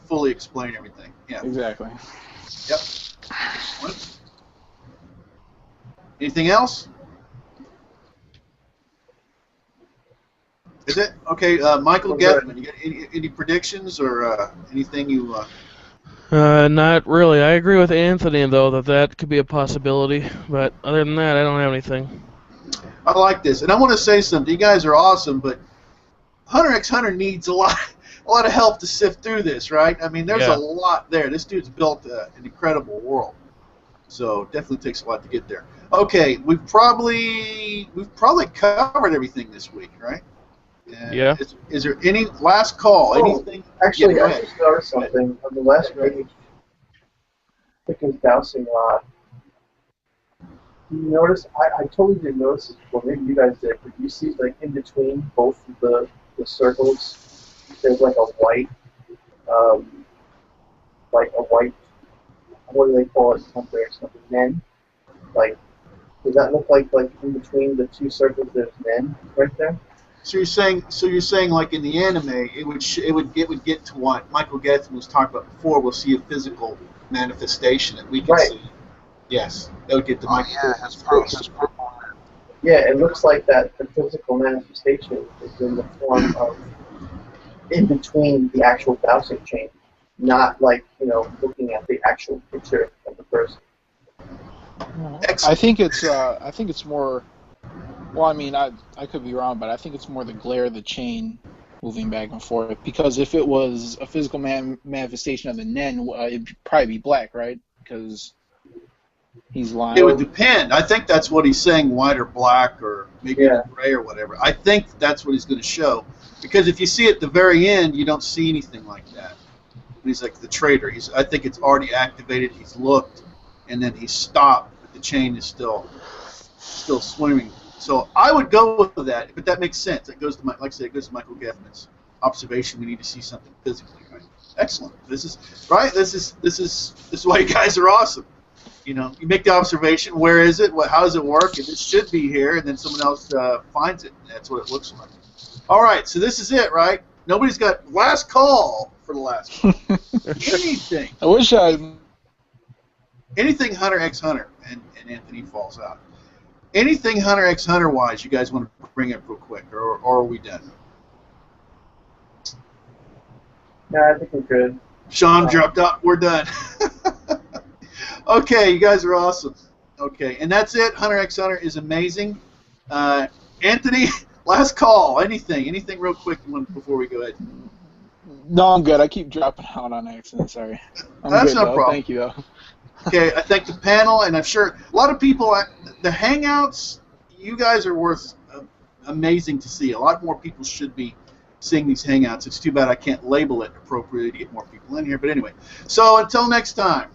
fully explain everything. Yeah. Exactly. Yep. What? Anything else? Is it okay? Michael Gethman, you got any predictions or anything you? Not really. I agree with Anthony though that could be a possibility, but other than that, I don't have anything. I like this, and I want to say something. You guys are awesome, but Hunter x Hunter needs a lot of help to sift through this, right? I mean, there's a lot there. This dude's built an incredible world, so definitely takes a lot to get there. Okay, we've probably covered everything this week, right? Yeah. Is there any last call? Anything? Actually, Yeah, I just noticed something on the last page. Thickens dowsing rod. You notice? I totally didn't notice this before. Maybe you guys did, but you see, like in between both of the circles, there's like a white, what do they call it? Something men. Like, does that look like in between the two circles there's men right there? So you're saying like in the anime, it would get to what Michael Gethman was talking about before. We'll see a physical manifestation that we can see. Yes, that would get to Michael. His purple. Yeah, it looks like that the physical manifestation is in the form of in between the actual dowsing chain, not like looking at the actual picture of the person. I think it's more Well, I mean, I could be wrong, but I think it's more the glare of the chain moving back and forth. Because if it was a physical manifestation of the Nen, it'd probably be black, right? Because he's lying. It would depend. I think that's what he's saying, white or black or maybe gray or whatever. I think that's what he's going to show. Because if you see at the very end, you don't see anything like that. And he's like the traitor. I think it's already activated. He's looked, and then he's stopped, but the chain is still swimming. So I would go with that, but that makes sense. It goes to like I said, it goes to Michael Geffman's observation. We need to see something physically, right? Excellent. This is right. This is why you guys are awesome. You know, you make the observation. Where is it? How does it work? And it should be here, and then someone else finds it. That's what it looks like. All right. So this is it, right? Nobody's got last call for the last one. Anything. I wish Anything Hunter x Hunter, and Anthony falls out. Anything Hunter x Hunter wise, you guys want to bring up real quick, or are we done? Yeah, I think we're good. Sean dropped out. We're done. Okay, you guys are awesome. Okay, and that's it. Hunter x Hunter is amazing. Anthony, last call. Anything real quick before we go ahead? No, I'm good. I keep dropping out on accident. Sorry. That's good, no though. problem. Thank you, though. Okay, I thank the panel, and I'm sure a lot of people, the Hangouts, you guys are worth amazing to see. A lot more people should be seeing these Hangouts. It's too bad I can't label it appropriately to get more people in here, but anyway. So until next time.